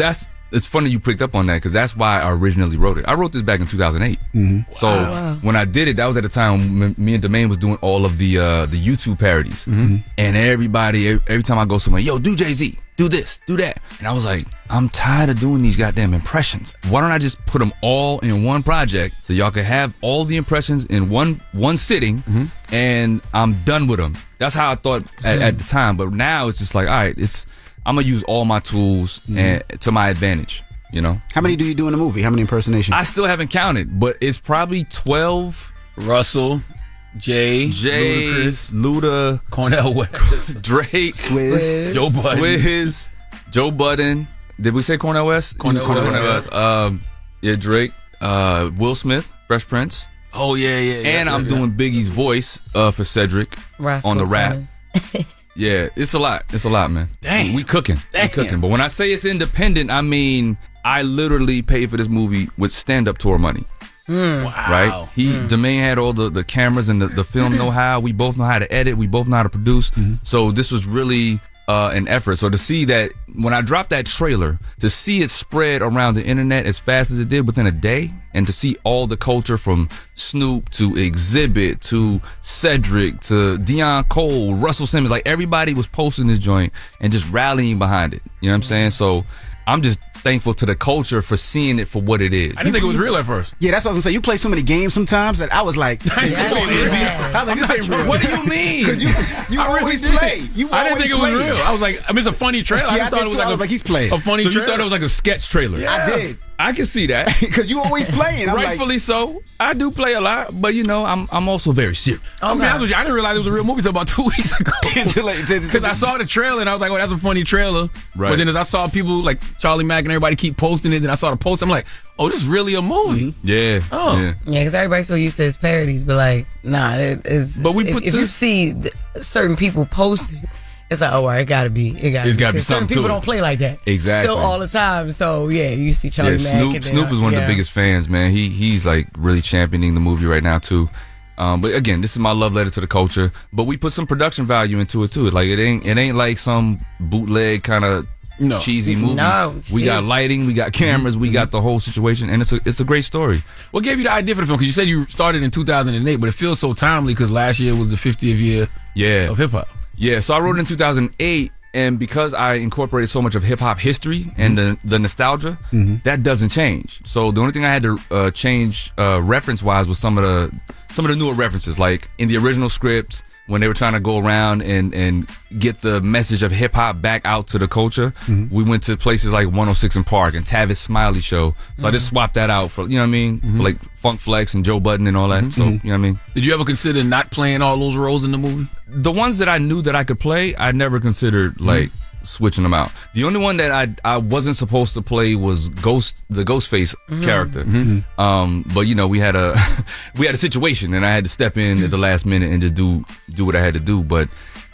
it's funny you picked up on that because that's why I originally wrote it. I wrote this back in 2008. So when I did it, that was at the time when me and Domain was doing all of the YouTube parodies. And every time I go somewhere, yo, do Jay-Z, do this, do that. And I was like, I'm tired of doing these goddamn impressions. Why don't I just put them all in one project so y'all can have all the impressions in one sitting and I'm done with them. That's how I thought at the time. But now it's just like, all right, I'm going to use all my tools to my advantage, you know? How many do you do in a movie? How many impersonations? I still haven't counted, but it's probably 12. Russell, Jay, Ludacris, Luda, Cornel West, Drake, Swizz, Joe Budden. Did we say Cornel West? Cornel West. Drake, Will Smith, Fresh Prince. Oh, yeah. And I'm doing Biggie's voice for Cedric on the rap. Yeah, it's a lot. It's a lot, man. Damn. We cooking. But when I say it's independent, I mean I literally paid for this movie with stand-up tour money. Wow. Right? Domain had all the cameras and the film know-how. We both know how to edit. We both know how to produce. So this was really an effort. So to see that, when I dropped that trailer, to see it spread around the internet as fast as it did within a day, and to see all the culture from Snoop to Exhibit to Cedric to Deion Cole, Russell Simmons, like everybody was posting this joint and just rallying behind it. You know what I'm saying? So I'm just thankful to the culture for seeing it for what it is. I didn't think it was real at first. Yeah, that's what I was gonna say. You play so many games sometimes that I was like, this ain't real. I was like, this ain't real. What do you mean? You always play. I didn't think it was real. I was like, it's a funny trailer. Yeah, I thought it was like he's playing. A funny trailer. You thought it was like a sketch trailer? Yeah. I did. I can see that because you always playing. Rightfully so. I do play a lot, but I'm also very serious. I didn't realize it was a real movie until about 2 weeks ago. Because I saw the trailer and I was like, oh, that's a funny trailer. Right. But then as I saw people like Charlie Mack and and everybody keep posting it. And I saw the post. I'm like, oh, this is really a movie. Yeah. Oh. Yeah, because everybody's so used to his parodies, but like, nah, it's. But if you see certain people post it, it's like, oh, it gotta be. It's gotta be something. Certain people don't play like that. Exactly. Still all the time. So yeah, you see Charlamagne. Snoop is one of the biggest fans, man. He's like really championing the movie right now too. But again, this is my love letter to the culture. But we put some production value into it too. Like it ain't like some bootleg kind of cheesy movie. No, we got lighting, we got cameras, we got the whole situation, and it's a great story. What gave you the idea for the film? Because you said you started in 2008, but it feels so timely because last year was the 50th year of hip hop. Yeah, so I wrote it in 2008, and because I incorporated so much of hip hop history and the nostalgia, that doesn't change. So the only thing I had to change reference wise was some of the newer references, like in the original script when they were trying to go around and get the message of hip hop back out to the culture. We went to places like 106 and Park and Tavis Smiley Show. So I just swapped that out for, you know what I mean, for like Funk Flex and Joe Budden and all that. So you know what I mean. Did you ever consider not playing all those roles in the movie? The ones that I knew that I could play, I never considered like switching them out. The only one that I wasn't supposed to play was the Ghostface character. But you know, we had a situation, and I had to step in at the last minute and just do what I had to do. But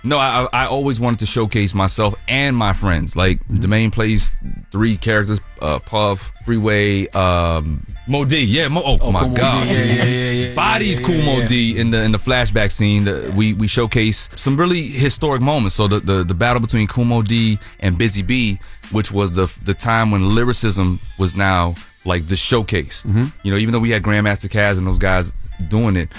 no, I always wanted to showcase myself and my friends. Like the main plays 3 characters: Puff, Freeway, Mo D. Yeah, oh my God, yeah. Body's cool. Mo D in the flashback scene. We showcase some really historic moments. So the battle between Kumo D and Busy B, which was the time when lyricism was now like the showcase. You know, even though we had Grandmaster Caz and those guys doing it.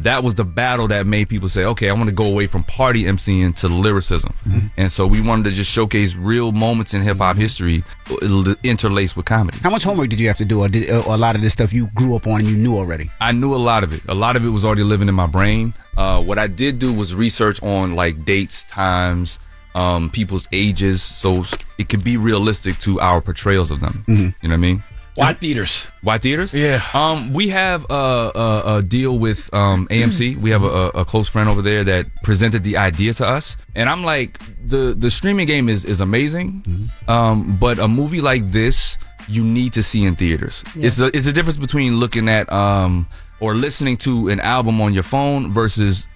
That was the battle that made people say, okay, I want to go away from party MCing to lyricism. And so we wanted to just showcase real moments in hip-hop history interlaced with comedy. How much homework did you have to do, or a lot of this stuff you grew up on and you knew already? I knew a lot of it. A lot of it was already living in my brain. What I did do was research on like dates, times, people's ages, so it could be realistic to our portrayals of them. You know what I mean? Why theaters? Why theaters? Yeah. We have a deal with AMC. We have a close friend over there that presented the idea to us, and I'm like, the streaming game is amazing, but a movie like this you need to see in theaters. It's a difference between looking at or listening to an album on your phone versus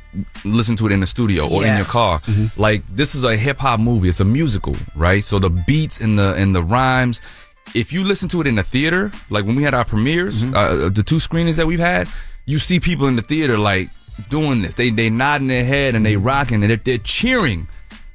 listen to it in the studio or in your car. Like this is a hip hop movie. It's a musical, right? So the beats and the rhymes. If you listen to it in the theater, like when we had our premieres, the 2 screenings that we've had, you see people in the theater like doing this. They nodding their head and they rocking and they're cheering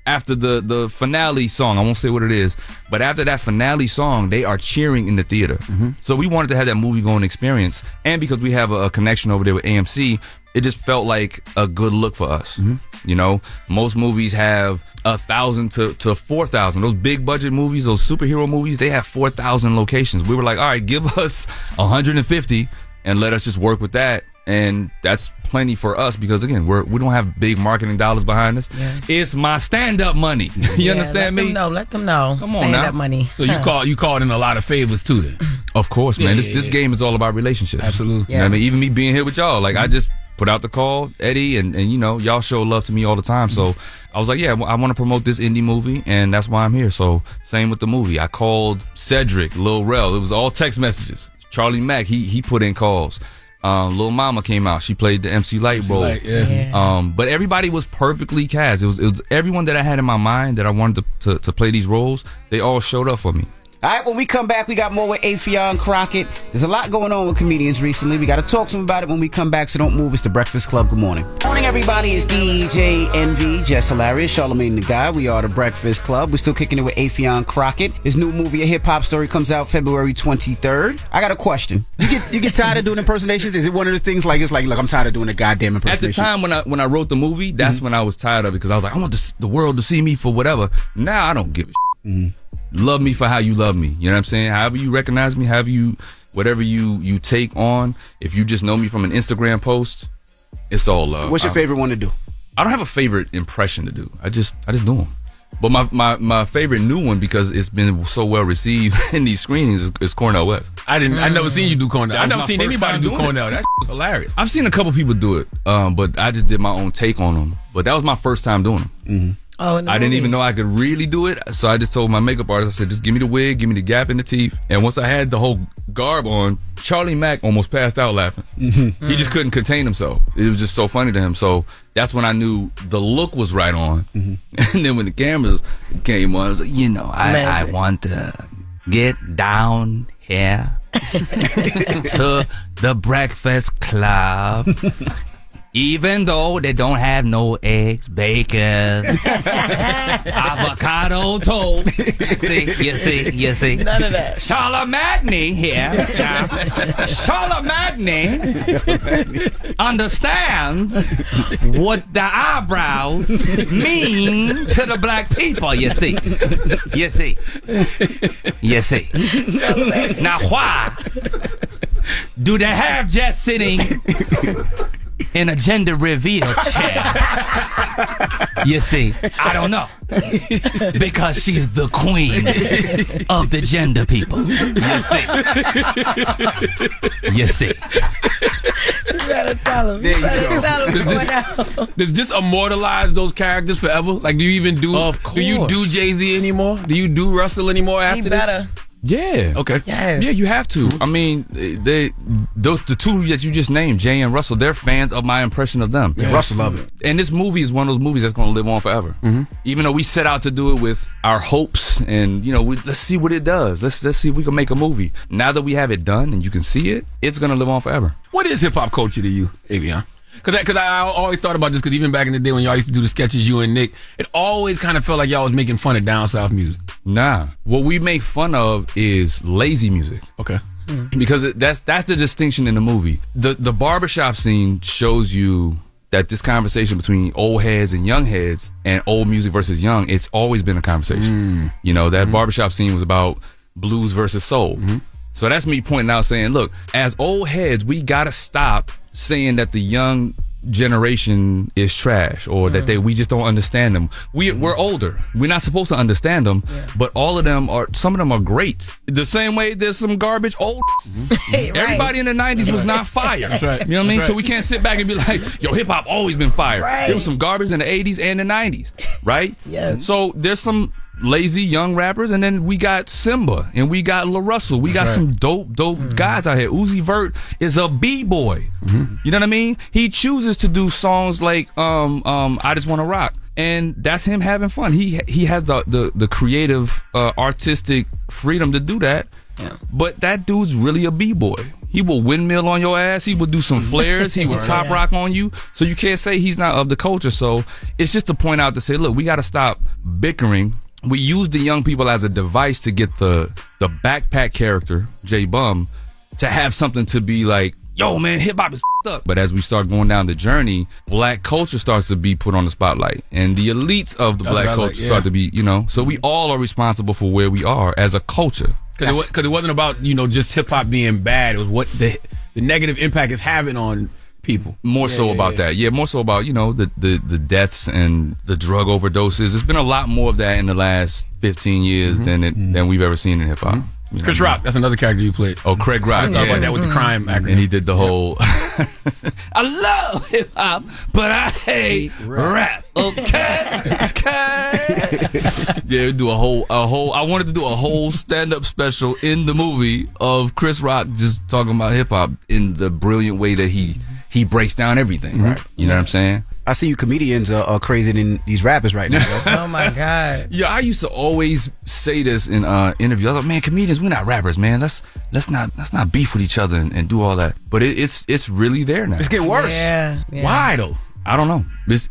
after the finale song. I won't say what it is, but after that finale song, they are cheering in the theater. So we wanted to have that movie going experience, and because we have a connection over there with AMC, it just felt like a good look for us. You know, most movies have 1,000 to 4,000. Those big budget movies, those superhero movies, they have 4,000 locations. We were like, all right, give us 150 and let us just work with that. And that's plenty for us because again, we don't have big marketing dollars behind us. It's my stand-up money. You understand me? Let them know. Come on now. Stand-up money. So you called in a lot of favors too then. Of course, man. This game is all about relationships. Absolutely. You know what I mean? Even me being here with y'all, like I just put out the call, Eddie, and you know, y'all show love to me all the time. So I was like, yeah, I want to promote this indie movie, and that's why I'm here. So same with the movie. I called Cedric, Lil Rel. It was all text messages. Charlie Mack, he put in calls. Lil Mama came out. She played the MC Light role. But everybody was perfectly cast. It was everyone that I had in my mind that I wanted to play these roles. They all showed up for me. All right, when we come back, we got more with Affion, Crockett. There's a lot going on with comedians recently. We got to talk to them about it when we come back, so don't move. It's The Breakfast Club. Good morning. Morning, everybody. It's DJ Envy, Jess Hilarious, Charlamagne the Guy. We are The Breakfast Club. We're still kicking it with Affion, Crockett. His new movie, A Hip Hop Story, comes out February 23rd. I got a question. You get tired of doing impersonations? Is it one of the things like, it's like, look, I'm tired of doing a goddamn impersonation? At the time when I wrote the movie, that's when I was tired of it because I was like, I want the world to see me for whatever. Now I don't give a shit. Love me for how you love me. You know what I'm saying? However you recognize me, whatever you take on. If you just know me from an Instagram post, it's all love. What's your favorite one to do? I don't have a favorite impression to do. I just do them. But my favorite new one, because it's been so well received in these screenings, is Cornel West. I never seen you do Cornel. I've never seen anybody do Cornel. That's hilarious. I've seen a couple people do it, but I just did my own take on them. But that was my first time doing them. Oh, no. I didn't even know I could really do it. So I just told my makeup artist, I said, just give me the wig, give me the gap in the teeth. And once I had the whole garb on, Mack almost passed out laughing. He just couldn't contain himself. It was just so funny to him. So that's when I knew the look was right on. And then when the cameras came on, I was like, I want to get down here to the Breakfast Club. Even though they don't have no eggs, bacon, avocado toast. You see. None of that. Charlamagne here. Charlamagne understands what the eyebrows mean to the black people, you see. Now, why do they have Jess sitting in a gender reveal chair? You see, I don't know. Because she's the queen of the gender people. You see. You better tell him. Does this immortalize those characters forever? Like, do you even do? Of course. Do you do Jay-Z anymore? Do you do Russell anymore after He this? better. Yeah. Okay. Yes. Yeah, you have to. I mean, the two that you just named, Jay and Russell, they're fans of my impression of them. Yeah, Russell love it. And this movie is one of those movies that's going to live on forever. Even though we set out to do it with our hopes and, let's see what it does. Let's see if we can make a movie. Now that we have it done and you can see it, it's going to live on forever. What is hip-hop culture to you, Affion? Because I always thought about this, because even back in the day when y'all used to do the sketches, you and Nick, it always kind of felt like y'all was making fun of down south music. Nah. What we make fun of is lazy music. Okay. Because that's the distinction in the movie. The barbershop scene shows you that this conversation between old heads and young heads and old music versus young, it's always been a conversation. That barbershop scene was about blues versus soul. So that's me pointing out saying, look, as old heads, we got to stop saying that the young generation is trash or that we just don't understand them. We're older. We're not supposed to understand them, but some of them are great. The same way there's some garbage old. Everybody in the 90s was not fire. Right. You know what I mean? So we can't sit back and be like, yo, hip hop always been fire. There was some garbage in the 80s and the 90s, right? So there's some lazy young rappers, and then we got Simba and we got La Russell. We got some dope guys out here. Uzi Vert is a b-boy. You know what I mean? He chooses to do songs like I Just Wanna Rock, and that's him having fun. He has the creative artistic freedom to do that. But that dude's really a b-boy. He will windmill on your ass. He will do some flares. He will top rock on you. So you can't say he's not of the culture. So it's just to point out to say, look, we got to stop bickering. We use the young people as a device to get the backpack character, J Bum, to have something to be like, yo, man, hip hop is f***ed up. But as we start going down the journey, black culture starts to be put on the spotlight. And the elites of the black culture start to be, so we all are responsible for where we are as a culture. Because it wasn't about, just hip hop being bad. It was what the negative impact it's having on people. More so about that. Yeah, more so about, the deaths and the drug overdoses. There's been a lot more of that in the last 15 years than we've ever seen in hip hop. Chris Rock, that's another character you played. Oh, Craig Rock. Let's talk about that with the crime acronym. And he did the whole I love hip hop, but I hate rap. Okay. Yeah, do a whole I wanted to do a whole stand-up special in the movie of Chris Rock just talking about hip hop in the brilliant way that he breaks down everything. Right. You know what I'm saying? I see you comedians are crazier than these rappers right now. Oh my God. Yeah, I used to always say this in interviews. I was like, man, comedians, we're not rappers, man. Let's not beef with each other and do all that. But it's really there now. It's getting worse. Yeah. Why though? I don't know.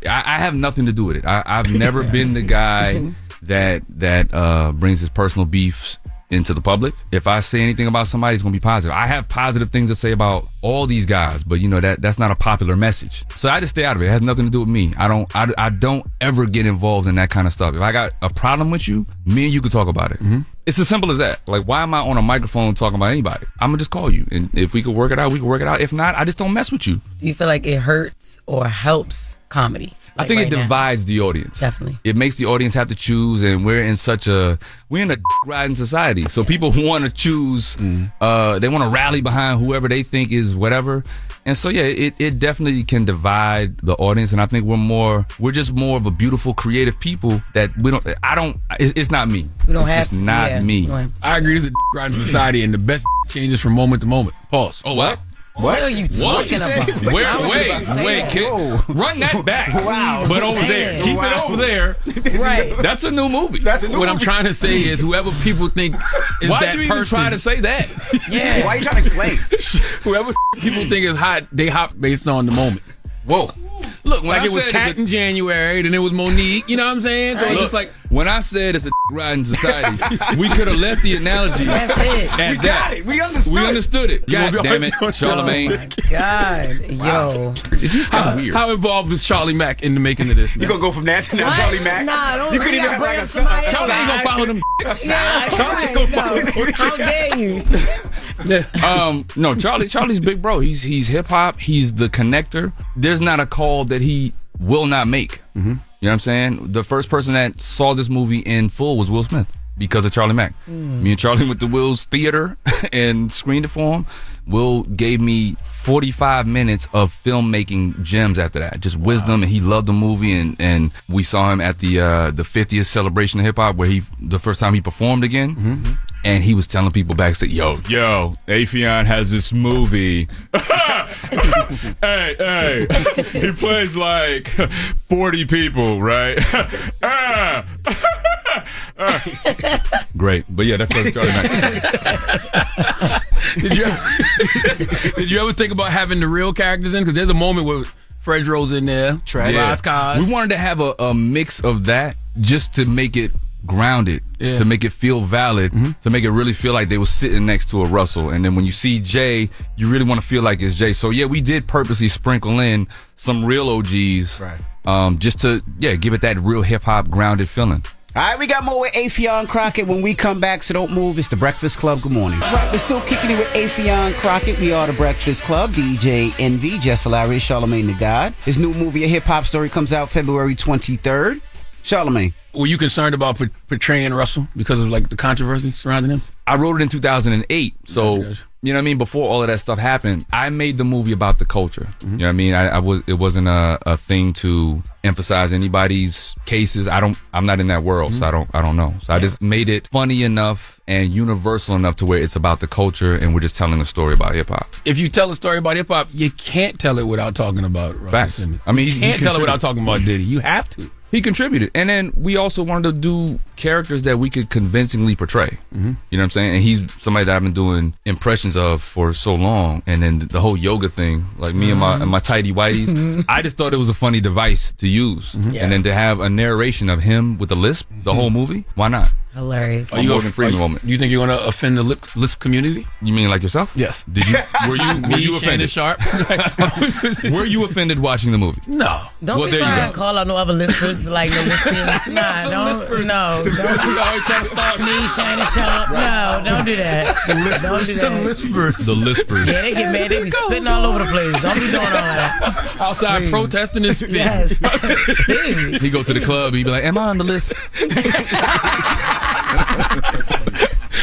I have nothing to do with it. I've never been the guy that brings his personal beefs into the public. If I say anything about somebody, it's gonna be positive. I have positive things to say about all these guys, but that's not a popular message. So I just stay out of it. It has nothing to do with me. I don't ever get involved in that kind of stuff. If I got a problem with you, me and you could talk about it. It's as simple as that. Like, why am I on a microphone talking about anybody? I'm gonna just call you, and if we could work it out, we can work it out. If not, I just don't mess with you. Do you feel like it hurts or helps comedy? I think it divides the audience. Definitely. It makes the audience have to choose, and we're in a riding society. So people want to choose, they want to rally behind whoever they think is whatever. And so, yeah, it definitely can divide the audience. And I think we're just more of a beautiful, creative people that it's not me. We don't it's have just not me. I agree. It's a riding society, and the best changes from moment to moment. Pause. Oh, what? What are you talking about? Wait, kid. Run that back. Wow. But over there. Keep it over there. Right. That's a new movie. What I'm trying to say is whoever people think is Why that do you even person. try to say that? Yeah. Why are you trying to explain? Whoever people think is hot, they hop based on the moment. Whoa. Look, when Like I it was said Cat in January, then it was Monique. You know what I'm saying? So it's like when I said it's a riding society, we could have left the analogy That's it. at We that. got it. We understood. We understood it. God damn it, Oh Charlamagne. my God. Yo. It's just kind of weird. how involved was Charlie Mack in the making of this? You gonna go from that to now, Charlie Mack? Nah, don't You couldn't even have like a side. Charlie ain't gonna follow them. Charlie ain't gonna follow them. How dare you? No, Charlie's big bro. He's hip hop. He's the connector. There's not a call that he will not make. You know what I'm saying? The first person that saw this movie in full was Will Smith because of Charlie Mack. Me and Charlie went to Will's theater and screened it for him. Will gave me 45 minutes of filmmaking gems after that, just wisdom, and he loved the movie. And we saw him at the 50th celebration of hip hop, where the first time he performed again. And he was telling people backstage, yo, Affion has this movie. hey, he plays like 40 people, right? Great, but yeah, that's what Charlie Mack. Did you ever think about having the real characters in? Because there's a moment where Fredro's in there. We wanted to have a mix of that just to make it grounded, to make it feel valid, to make it really feel like they were sitting next to a Russell. And then when you see Jay, you really want to feel like it's Jay. So yeah, we did purposely sprinkle in some real OGs, just to give it that real hip hop grounded feeling. All right, we got more with Affion Crockett when we come back, so don't move. It's The Breakfast Club. Good morning. That's right, we're still kicking it with Affion Crockett. We are The Breakfast Club. DJ Envy, Jess Hilarious, Charlamagne the God. His new movie, A Hip Hop Story, comes out February 23rd. Charlamagne. Were you concerned about portraying Russell because of like the controversy surrounding him? I wrote it in 2008, so Gotcha. You know what I mean. Before all of that stuff happened, I made the movie about the culture. You know what I mean. It wasn't a thing to emphasize anybody's cases. I'm not in that world, so I don't know. So I just made it funny enough and universal enough to where it's about the culture, and we're just telling a story about hip hop. If you tell a story about hip hop, you can't tell it without talking about Russell Simmons. I mean, you can't tell it without talking about Diddy. You have to. He contributed. And then we also wanted to do characters that we could convincingly portray. You know what I'm saying? And he's somebody that I've been doing impressions of for so long. And then the whole yoga thing, like me and my tighty whities, I just thought it was a funny device to use. And then to have a narration of him with a lisp the whole movie, why not? Hilarious. A Morgan Freeman moment. You think you're going to offend the lisp community? You mean like yourself? Yes. Were you offended? Sharp? Were you offended watching the movie? No. Don't be trying to call out no other listeners like no listeners. Nah, don't trying to start me, Shannon Sharp. No, don't do that. The lispers. The lispers. Yeah, they get mad. They be spitting all over the place. Don't be doing all that. Outside protesting and spitting. Yes. He go to the club. He be like, "Am I on the list?"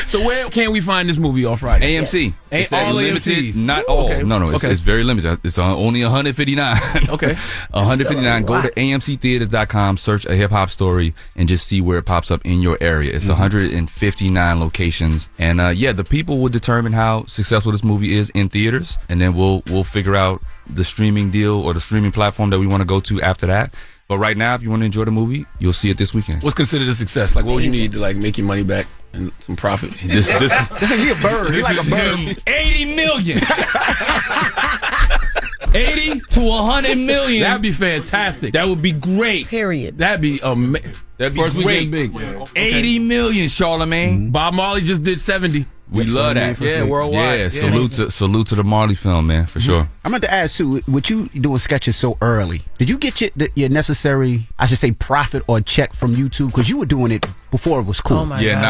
So where can we find this movie on Friday? AMC. It's all limited, AMCs. not Ooh, all. okay. No, it's very limited. It's only 159. Okay. 159. Go to amctheaters.com, search A Hip Hop Story, and just see where it pops up in your area. It's 159 locations. And the people will determine how successful this movie is in theaters, and then we'll figure out the streaming deal or the streaming platform that we want to go to after that. But right now, if you want to enjoy the movie, you'll see it this weekend. What's considered a success? Like, what would you need to like make your money back and some profit? This He a bird. He like a bird. 80 million. 80 to 100 million. That'd be fantastic. That would be great. Period. That'd be amazing. That'd be First great. Big. 80 million, Charlamagne. Bob Marley just did 70. We love that. Yeah, worldwide. Yeah, salute to the Marley film, man, for sure. I'm about to ask Sue, with you doing sketches so early, did you get your necessary, I should say, profit or check from YouTube? Because you were doing it before it was cool. Oh my God,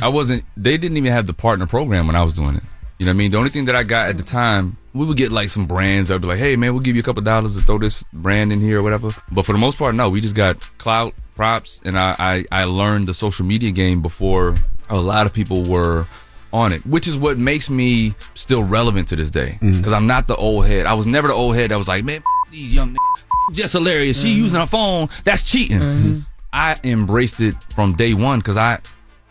I wasn't. They didn't even have the partner program when I was doing it. You know what I mean? The only thing that I got at the time, we would get like some brands that would be like, hey man, we'll give you a couple dollars to throw this brand in here or whatever. But for the most part, no, we just got clout, props, and I learned the social media game before a lot of people were on it, which is what makes me still relevant to this day. Because I'm not the old head. I was never the old head that was like, man, these young niggas, Jess Hilarious, she using her phone, that's cheating. I embraced it from day one because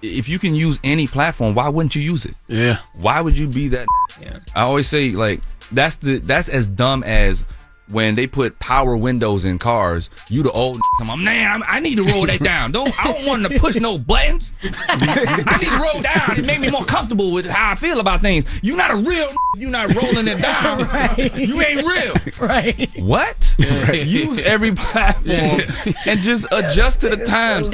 if you can use any platform, why wouldn't you use it? Yeah. Why would you be that? Yeah. I always say like that's as dumb as when they put power windows in cars. You the old man, I need to roll that down. I don't want to push no buttons. I need to roll down. It made me more comfortable with how I feel about things. You not a real. You not rolling it down. Right. You ain't real. Right. What? Use every platform and just adjust to the times.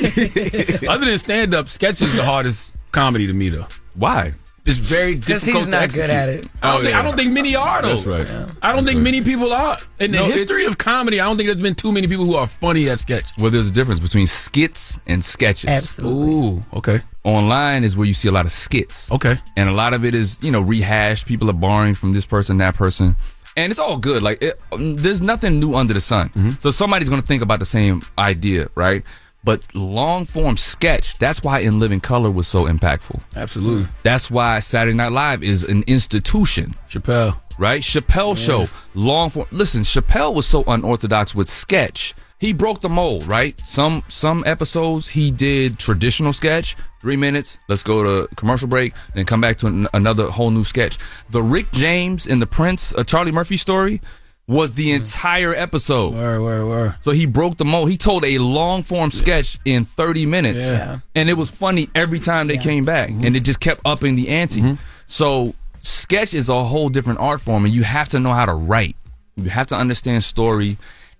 Other than stand up, sketch is the hardest comedy to me though. Why? It's very difficult. Because he's not good at it. I don't think many are though. That's right. Yeah. I don't think many people are. In the history of comedy, I don't think there's been too many people who are funny at sketch. Well, there's a difference between skits and sketches. Absolutely. Ooh, okay. Online is where you see a lot of skits. Okay. And a lot of it is, rehashed. People are borrowing from this person, that person. And it's all good. Like, there's nothing new under the sun. So somebody's going to think about the same idea, right? But long form sketch, that's why In Living Color was so impactful. Absolutely. That's why Saturday Night Live is an institution. Chappelle. Right? Chappelle show. Long form. Listen, Chappelle was so unorthodox with sketch. He broke the mold, right? Some episodes he did traditional sketch, 3 minutes, let's go to commercial break, and then come back to another whole new sketch. The Rick James and the Prince, Charlie Murphy story was the entire episode. Word. So he broke the mold. He told a long form sketch in 30 minutes. Yeah. And it was funny every time they came back. And it just kept upping the ante. So sketch is a whole different art form, and you have to know how to write. You have to understand story,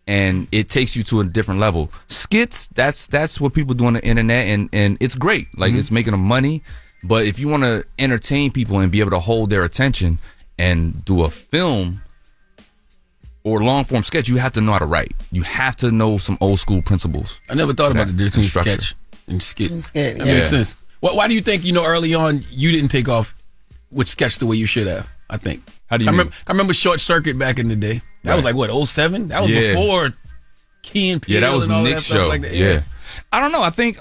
and it takes you to a different level. Skits, that's what people do on the internet, and it's great. Like it's making them money. But if you want to entertain people and be able to hold their attention and do a film or long form sketch, you have to know how to write. You have to know some old school principles. I never thought about the difference between sketch and skit. That makes sense. Why do you think, early on you didn't take off with sketch the way you should have, I think? How do you mean? I remember Short Circuit back in the day. That was like, what, 07? That was before Key and Peele. Yeah, that was and all Nick's that stuff show. like that. Yeah. I don't know. I think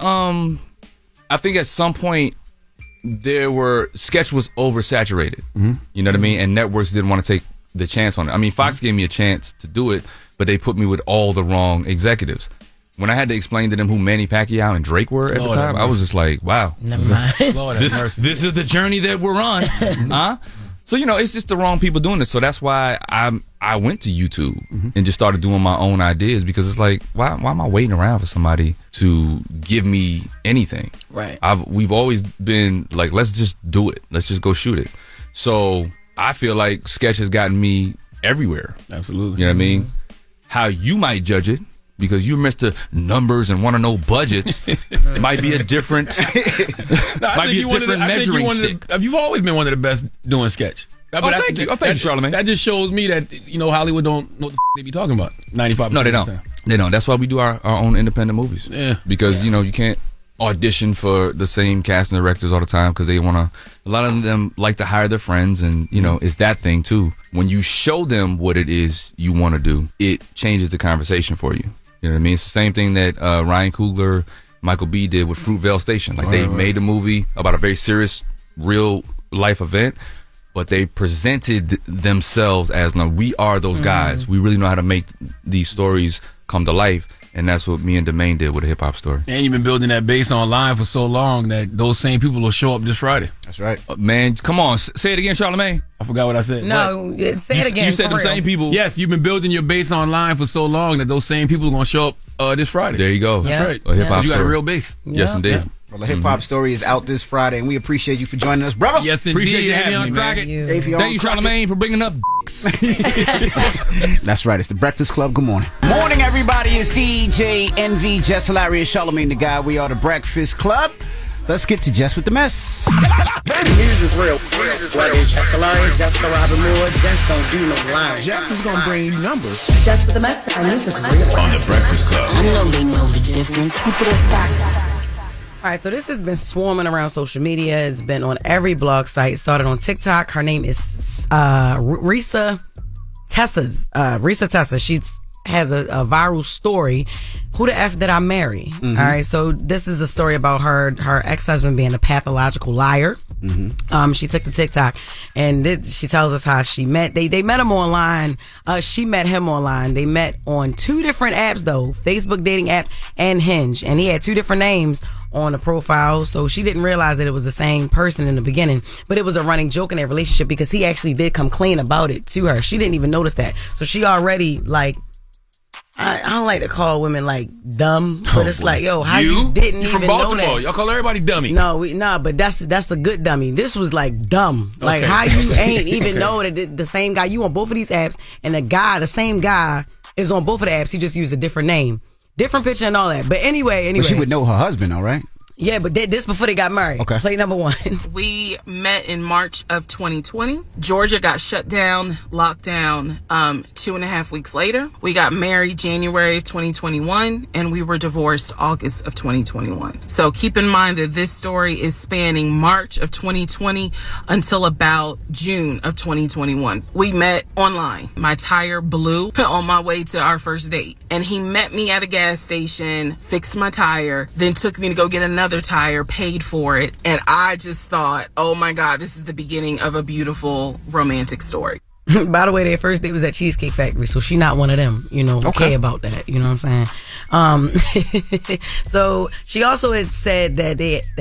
at some point sketch was oversaturated. You know what I mean? And networks didn't want to take the chance on it. I mean, Fox gave me a chance to do it, but they put me with all the wrong executives. When I had to explain to them who Manny Pacquiao and Drake were at the time, I was just like, wow. Never mind. This is the journey that we're on. So, it's just the wrong people doing it. So that's why I went to YouTube and just started doing my own ideas, because it's like, why am I waiting around for somebody to give me anything? Right. We've always been like, let's just do it. Let's just go shoot it. So I feel like sketch has gotten me everywhere. Absolutely. You know what I mean? How you might judge it, because you're Mr. Numbers and want to know budgets, it might be a different, measuring stick. You've always been one of the best doing sketch. Thank you, Charlamagne. That just shows me that Hollywood don't know what they be talking about 95%. No, they don't. They don't. That's why we do our own independent movies. Yeah. Because you can't audition for the same cast and directors all the time, because they want to. A lot of them like to hire their friends, and it's that thing too. When you show them what it is you want to do, it changes the conversation for you. You know what I mean? It's the same thing that Ryan Coogler, Michael B. did with Fruitvale Station. Like, they made a movie about a very serious, real life event, but they presented themselves as, no, we are those guys. We really know how to make these stories come to life. And that's what me and Domain did with a hip hop story. And you've been building that base online for so long that those same people will show up this Friday. That's right. Man, come on. Say it again, Charlamagne. I forgot what I said. No, say it again. You said the same people. Yes, you've been building your base online for so long that those same people are going to show up this Friday. There you go. That's right. A hip hop You got a story. real base. Yes, indeed. Yeah. Well, the hip hop story is out this Friday, and we appreciate you for joining us, brother. Yes, indeed. Appreciate you having me, man. Crockett. Thank you, Charlamagne, for bringing up. That's right. It's the Breakfast Club. Good morning. Morning, everybody. It's DJ NV, Jess Hilarious, Charlamagne the Guy. We are the Breakfast Club. Let's get to Jess with the Mess. News is real. Whether it's Jess Hilarious, Jessica Robin Moore, Jess don't do no lying. Jess is gonna bring you numbers. Jess with the Mess, I knew this real. On the Breakfast Club. I know they know the difference. People that stop. All right, so this has been swarming around social media. It's been on every blog site. It started on TikTok. Her name is Reesa Teesa. She has a viral story. Who the F did I marry? Mm-hmm. All right, so this is the story about her ex-husband being a pathological liar. Mm-hmm. She took the TikTok and she tells us how she met. They met him online. She met him online. They met on 2 different apps though, Facebook dating app and Hinge, and he had 2 different names on the profile, so she didn't realize that it was the same person in the beginning, but it was a running joke in their relationship because he actually did come clean about it to her. She didn't even notice that, so she already like, I don't like to call women like dumb, but it's like, yo, how you didn't even know that? From Baltimore, y'all call everybody dummy. No, but that's a good dummy. This was like dumb. Okay. Like how you ain't even know that the same guy, you on both of these apps, and the same guy is on both of the apps. He just used a different name, different picture and all that. But anyway. But she would know her husband, all right? Yeah, but this before they got married. Okay. Play number 1. We met in March of 2020. Georgia got shut down, locked down 2.5 weeks later. We got married January of 2021, and we were divorced August of 2021. So keep in mind that this story is spanning March of 2020 until about June of 2021. We met online. My tire blew on my way to our first date, and he met me at a gas station, fixed my tire, then took me to go get another tire, paid for it, and I just thought, oh my God, this is the beginning of a beautiful romantic story. By the way, their first date was at Cheesecake Factory, so she not one of them, who care about that, you know what I'm saying? So she also had said that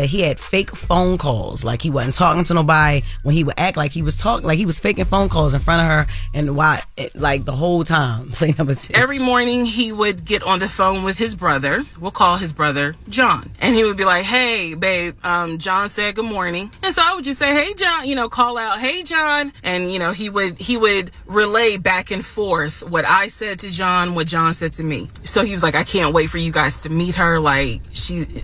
he had fake phone calls, like he wasn't talking to nobody when he would act like he was talking, like he was faking phone calls in front of her, and like the whole time. Play number 2. Every morning he would get on the phone with his brother. We'll call his brother John, and he would be like, "Hey, babe, John said good morning," and so I would just say, "Hey, John," call out, "Hey, John," and he would relay back and forth what I said to John, what John said to me. So he was like, "I can't wait for you guys to meet her. Like,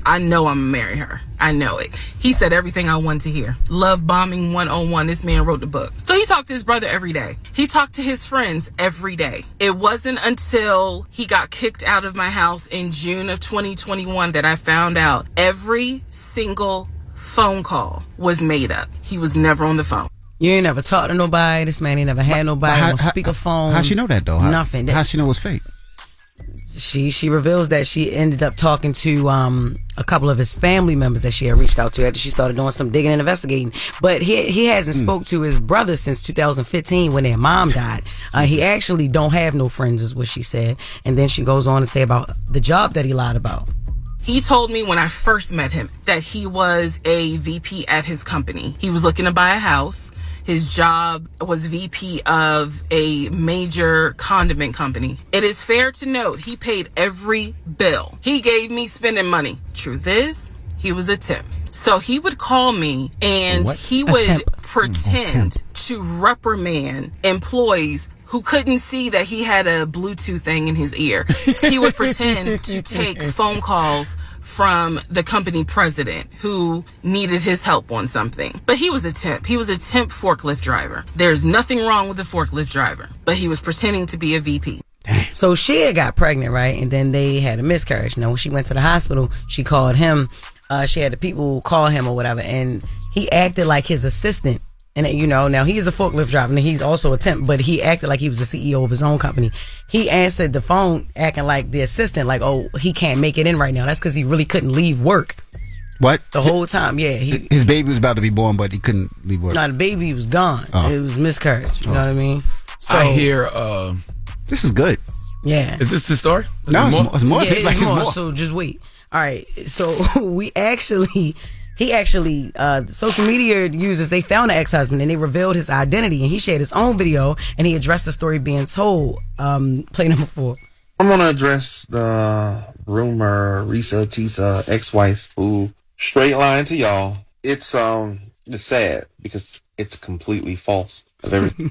I know I'm gonna marry her. I know it." He said everything I wanted to hear. Love bombing 101. This man wrote the book. So he talked to his brother every day. He talked to his friends every day. It wasn't until he got kicked out of my house in June of 2021 that I found out every single phone call was made up. He was never on the phone. You ain't never talked to nobody. This man ain't never had nobody on speakerphone. How'd she know that though? Nothing. How'd she know it was fake? She reveals that she ended up talking to a couple of his family members that she had reached out to after she started doing some digging and investigating. But he hasn't spoke to his brother since 2015 when their mom died. He actually don't have no friends, is what she said. And then she goes on to say about the job that he lied about. He told me when I first met him that he was a VP at his company. He was looking to buy a house. His job was VP of a major condiment company. It is fair to note he paid every bill. He gave me spending money. Truth is, he was a temp. So he would call me and he would pretend to reprimand employees who couldn't see that he had a Bluetooth thing in his ear. He would pretend to take phone calls from the company president who needed his help on something. But he was a temp. He was a temp forklift driver. There's nothing wrong with a forklift driver, but he was pretending to be a VP. So she had got pregnant, right? And then they had a miscarriage. Now, when she went to the hospital, she called him. She had the people call him or whatever, and he acted like his assistant. And now he's a forklift driver and he's also a temp, but he acted like he was the CEO of his own company. He answered the phone acting like the assistant, like, oh, he can't make it in right now. That's because he really couldn't leave work. What? The whole time, yeah. His baby was about to be born, but he couldn't leave work. No, the baby was gone. Oh. It was miscarriage. You know what I mean? So I hear, this is good. Yeah. Is this the story? No, it's more. Yeah, it's more. So just wait. All right. So social media users, they found the ex-husband and they revealed his identity, and he shared his own video and he addressed the story being told. Play number 4. I'm going to address the rumor, Reesa, Teesa, ex-wife, who straight lying to y'all. It's sad because it's completely false.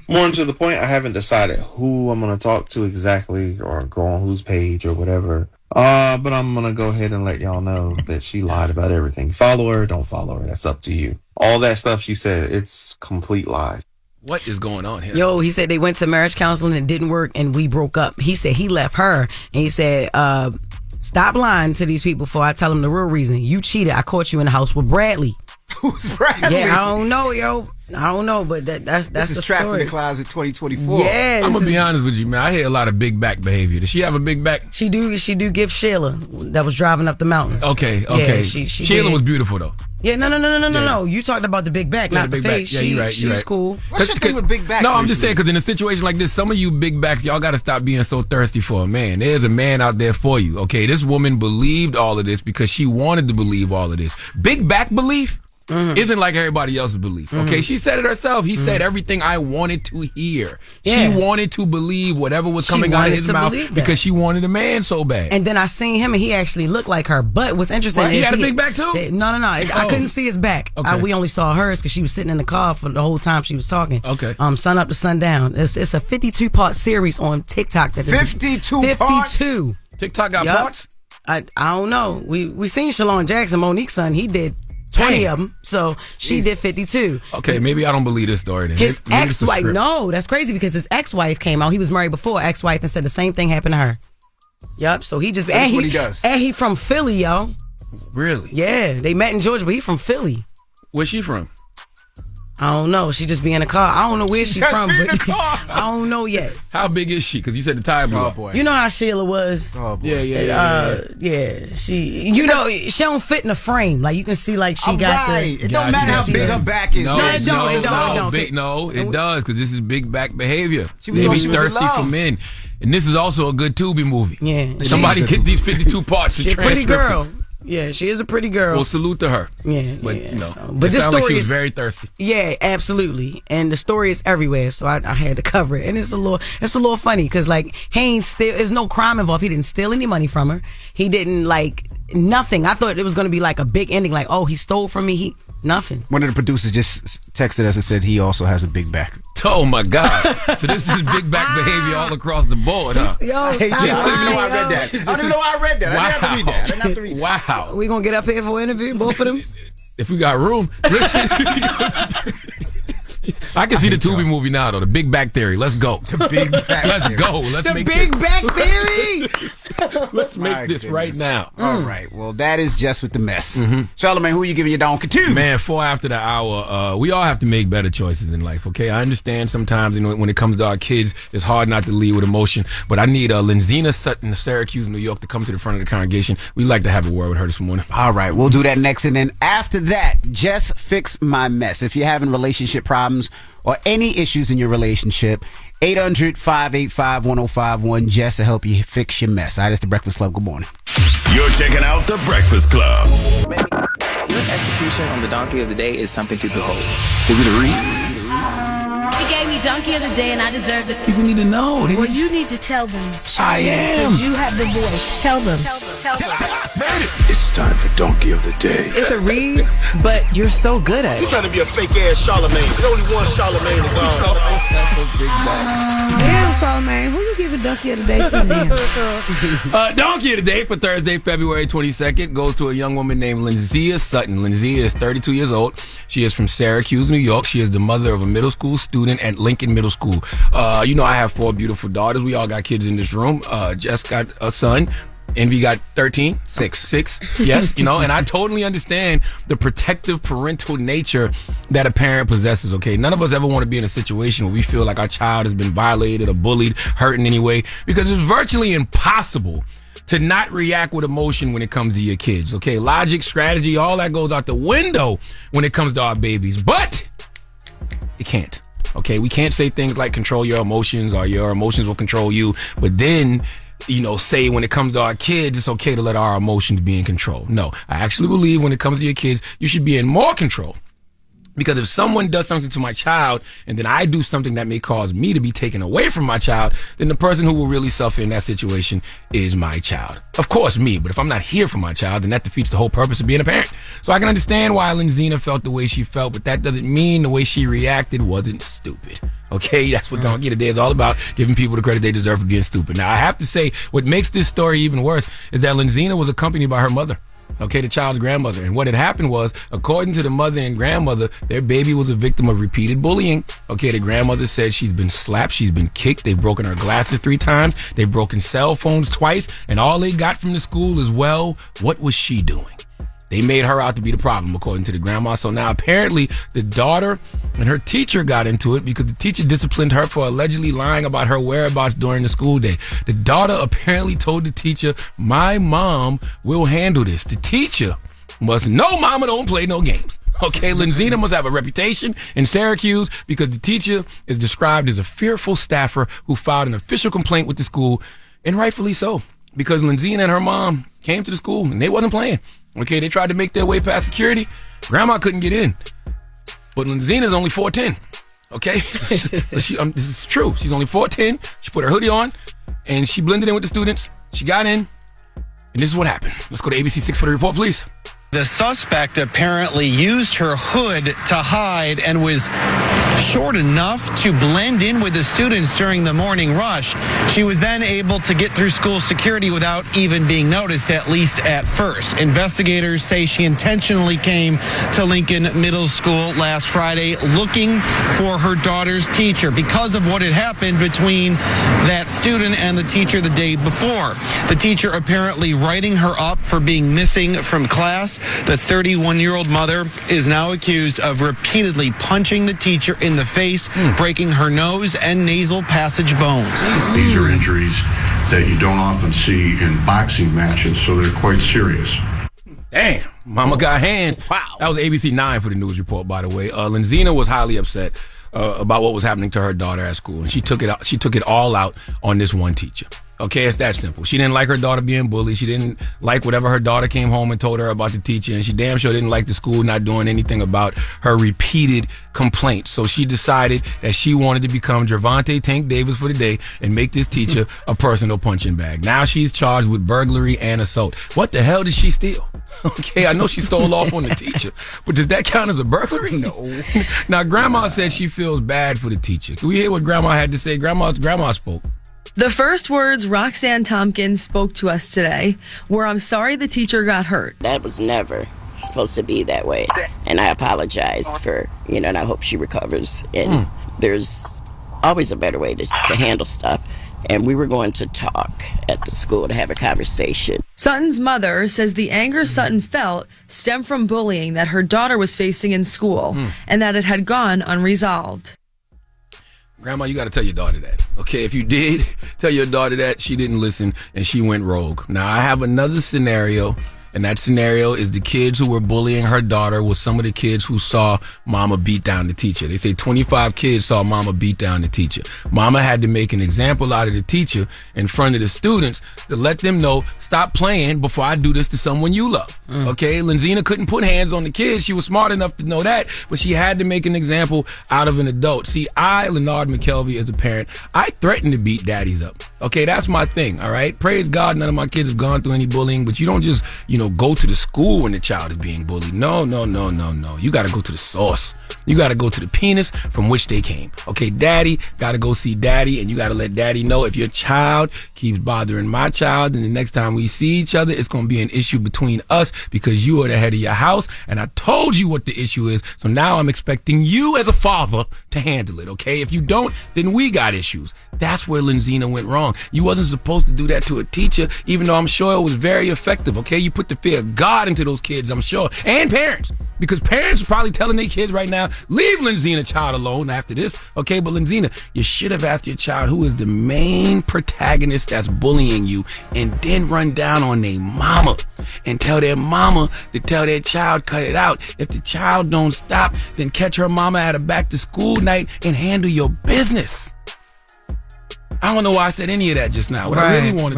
More to the point, I haven't decided who I'm going to talk to exactly or go on whose page or whatever. But I'm going to go ahead and let y'all know that she lied about everything. Follow her, don't follow her. That's up to you. All that stuff she said, it's complete lies. What is going on here? Yo, he said they went to marriage counseling and it didn't work and we broke up. He said he left her and he said Stop lying to these people before I tell them the real reason. You cheated. I caught you in the house with Bradley. Who's Bradley? Yeah, I don't know, yo. I don't know, but that's this is the Trapped story. in the Closet 2024. Yeah, I'm gonna be honest with you, man. I hear a lot of big back behavior. Does she have a big back? She do give Sheila that was driving up the mountain. Okay. Yeah, she Sheila did. was beautiful though. Yeah, no. You talked about the big back, Yeah, not the big back. face. Yeah, you're right, She's cool. What's your thing with big backs? No, I'm just saying because in a situation like this, some of you big backs, y'all got to stop being so thirsty for a man. There's a man out there for you. Okay, this woman believed all of this because she wanted to believe all of this. Big back belief isn't like everybody else's belief. Okay, she said it herself. He said everything I wanted to hear. Yeah. She wanted to believe whatever was She coming out of wanted his to mouth believe that. because she wanted a man so bad. And then I seen him, and he actually looked like her. But what's interesting What, he is had a big back too? No. I couldn't see his back. Okay. We only saw hers because she was sitting in the car for the whole time she was talking. Okay. Sun up to sundown. It's a 52-part series on TikTok. That is 52 parts? 52. TikTok got Yup. parts? I don't know. We seen Shalon Jackson, Monique's son. He did 20 of them. So she did 52. Okay, maybe I don't believe this story then. His Maybe it's a ex-wife, script. no, that's crazy because his ex-wife came out. He was married before, ex-wife, and said the same thing happened to her. Yup, so he just... That's what he does. And he from Philly, yo. Really? Yeah, they met in Georgia, but he from Philly. Where's she from? I don't know. She just be in the car. I don't know where she just from, be in but the car. I don't know yet. How big is she? Because you said the tire blew Oh, up. boy. You know how Sheila was. Oh, boy. Yeah. Yeah, she. You know, she don't fit in the frame. Like you can see, like she got right. the. It don't matter how big her back is. No, it don't. It does because this is big back behavior. She was They thought be she was in thirsty for love. men, and this is also a good Tubi movie. Yeah, Somebody get these 52 parts. She's a pretty girl. Yeah, she is a pretty girl. Well, salute to her. Yeah, But yeah, you know, so- but but it this sounds like she story was is- very thirsty. Yeah, absolutely. And the story is everywhere, so I had to cover it. And it's a little funny because like he ain't steal. There's no crime involved. He didn't steal any money from her. He didn't like nothing. I thought it was gonna be like a big ending, like he stole from me. Nothing. One of the producers just texted us and said he also has a big back. Oh my God! So this is big back behavior all across the board, huh? Yo, I hate stop you. I don't even know why I lying, read that. I don't even know why I read that. I didn't have to read that. I didn't have to read that. Wow. We gonna get up here for an interview, both of them. If we got room. I can see the Tubi movie now, though. The Big Back Theory. Let's go. The big back. Let's go. Let's The make big this. back theory. Let's make My this right goodness. now. All right. Well, that is Jess with the Mess. Charlamagne, who you giving your donkey to? Man, 4 after the hour, we all have to make better choices in life, okay? I understand sometimes when it comes to our kids, it's hard not to lead with emotion, but I need Lenzina Sutton of Syracuse, New York, to come to the front of the congregation. We'd like to have a word with her this morning. All right, we'll do that next. And then after that, Jess Fix My Mess. If you're having relationship problems or any issues in your relationship, 800-585-1051. Jess will help you fix your mess. All right, it's The Breakfast Club. Good morning. You're checking out The Breakfast Club. Your execution on the donkey of the day is something to behold. Is it a read? He gave me donkey of the day, and I deserve it. People need to know. Well, you need to tell them. I am. You have the voice. Tell them. It's time for Donkey of the Day. It's a read, but you're so good at You it. trying to be a fake ass Charlamagne. There's only one Charlamagne around. Damn, Charlamagne, who you giving Donkey of the Day to now? Donkey of the Day for Thursday, February 22nd goes to a young woman named Lenzia Sutton. Lenzia is 32 years old. She is from Syracuse, New York. She is the mother of a middle school student at Lincoln Middle School. I have 4 beautiful daughters. We all got kids in this room. Jess got a son. Envy got 13? 6. Yes, and I totally understand the protective parental nature that a parent possesses, okay? None of us ever want to be in a situation where we feel like our child has been violated or bullied, hurt in any way, because it's virtually impossible to not react with emotion when it comes to your kids, okay? Logic, strategy, all that goes out the window when it comes to our babies, but it can't. Okay, we can't say things like control your emotions or your emotions will control you, but then say when it comes to our kids, it's okay to let our emotions be in control. No, I actually believe when it comes to your kids, you should be in more control. Because if someone does something to my child and then I do something that may cause me to be taken away from my child, then the person who will really suffer in that situation is my child. Of course, me. But if I'm not here for my child, then that defeats the whole purpose of being a parent. So I can understand why Lenzina felt the way she felt, but that doesn't mean the way she reacted wasn't stupid. Okay, that's what Donkey Today is all about, giving people the credit they deserve for being stupid. Now, I have to say, what makes this story even worse is that Lenzina was accompanied by her mother. Okay, the child's grandmother. And what had happened was, according to the mother and grandmother, their baby was a victim of repeated bullying. Okay, the grandmother said she's been slapped, she's been kicked, they've broken her glasses 3 times, they've broken cell phones twice, and all they got from the school is, well, what was she doing? They made her out to be the problem, according to the grandma. So now apparently the daughter and her teacher got into it because the teacher disciplined her for allegedly lying about her whereabouts during the school day. The daughter apparently told the teacher, my mom will handle this. The teacher must, no, mama don't play no games. Okay, Lenzina must have a reputation in Syracuse because the teacher is described as a fearful staffer who filed an official complaint with the school, and rightfully so, because Lenzina and her mom came to the school and they wasn't playing. Okay, they tried to make their way past security. Grandma couldn't get in. But Lenzina's only 4'10". Okay? This is true. She's only 4'10". She put her hoodie on and she blended in with the students. She got in. And this is what happened. Let's go to ABC 6 for the report, please. The suspect apparently used her hood to hide and was short enough to blend in with the students during the morning rush. She was then able to get through school security without even being noticed, at least at first. Investigators say she intentionally came to Lincoln Middle School last Friday looking for her daughter's teacher because of what had happened between that student and the teacher the day before. The teacher apparently writing her up for being missing from class. The 31-year-old mother is now accused of repeatedly punching the teacher in the face, breaking her nose and nasal passage bones. These are injuries that you don't often see in boxing matches, so they're quite serious. Damn, mama got hands. Wow. That was ABC 9 for the news report, by the way. Lenzina was highly upset about what was happening to her daughter at school, and she took it all out on this one teacher. Okay, it's that simple. She didn't like her daughter being bullied. She didn't like whatever her daughter came home and told her about the teacher, and she damn sure didn't like the school not doing anything about her repeated complaints. So she decided that she wanted to become Gervonta Tank Davis for the day and make this teacher a personal punching bag. Now she's charged with burglary and assault. What the hell did she steal? Okay, I know she stole off on the teacher, but does that count as a burglary? No. Now, Grandma said she feels bad for the teacher. Can we hear what Grandma had to say? Grandma spoke. The first words Roxanne Tompkins spoke to us today were, I'm sorry the teacher got hurt. That was never supposed to be that way. And I apologize for, and I hope she recovers. And there's always a better way to handle stuff. And we were going to talk at the school to have a conversation. Sutton's mother says the anger Sutton felt stemmed from bullying that her daughter was facing in school and that it had gone unresolved. Grandma, you got to tell your daughter that. Okay, if you did tell your daughter that, she didn't listen and she went rogue. Now, I have another scenario, and that scenario is the kids who were bullying her daughter was some of the kids who saw Mama beat down the teacher. They say 25 kids saw Mama beat down the teacher. Mama had to make an example out of the teacher in front of the students to let them know, stop playing before I do this to someone you love. Okay, Lenzina couldn't put hands on the kids. She was smart enough to know that, but she had to make an example out of an adult. See, I, Leonard McKelvey, as a parent, I threaten to beat daddies up. Okay, that's my thing, all right? Praise God, none of my kids have gone through any bullying, but you don't just, go to the school when the child is being bullied. No. You got to go to the source. You got to go to the penis from which they came. Okay, daddy got to go see daddy, and you got to let daddy know if your child keeps bothering my child, and the next time we see each other, it's going to be an issue between us because you are the head of your house, and I told you what the issue is, so now I'm expecting you as a father to handle it, okay? If you don't, then we got issues. That's where Lenzina went wrong. You wasn't supposed to do that to a teacher, even though I'm sure it was very effective, okay? You put the fear of God into those kids, I'm sure, and parents, because parents are probably telling their kids right now, leave Lenzina child alone after this, okay? But Lenzina, you should have asked your child who is the main protagonist that's bullying you, and then run down on their mama and tell their mama to tell their child cut it out. If the child don't stop, then catch her mama at a back to school night and handle your business. I don't know why I said any of that just now. What I really wanted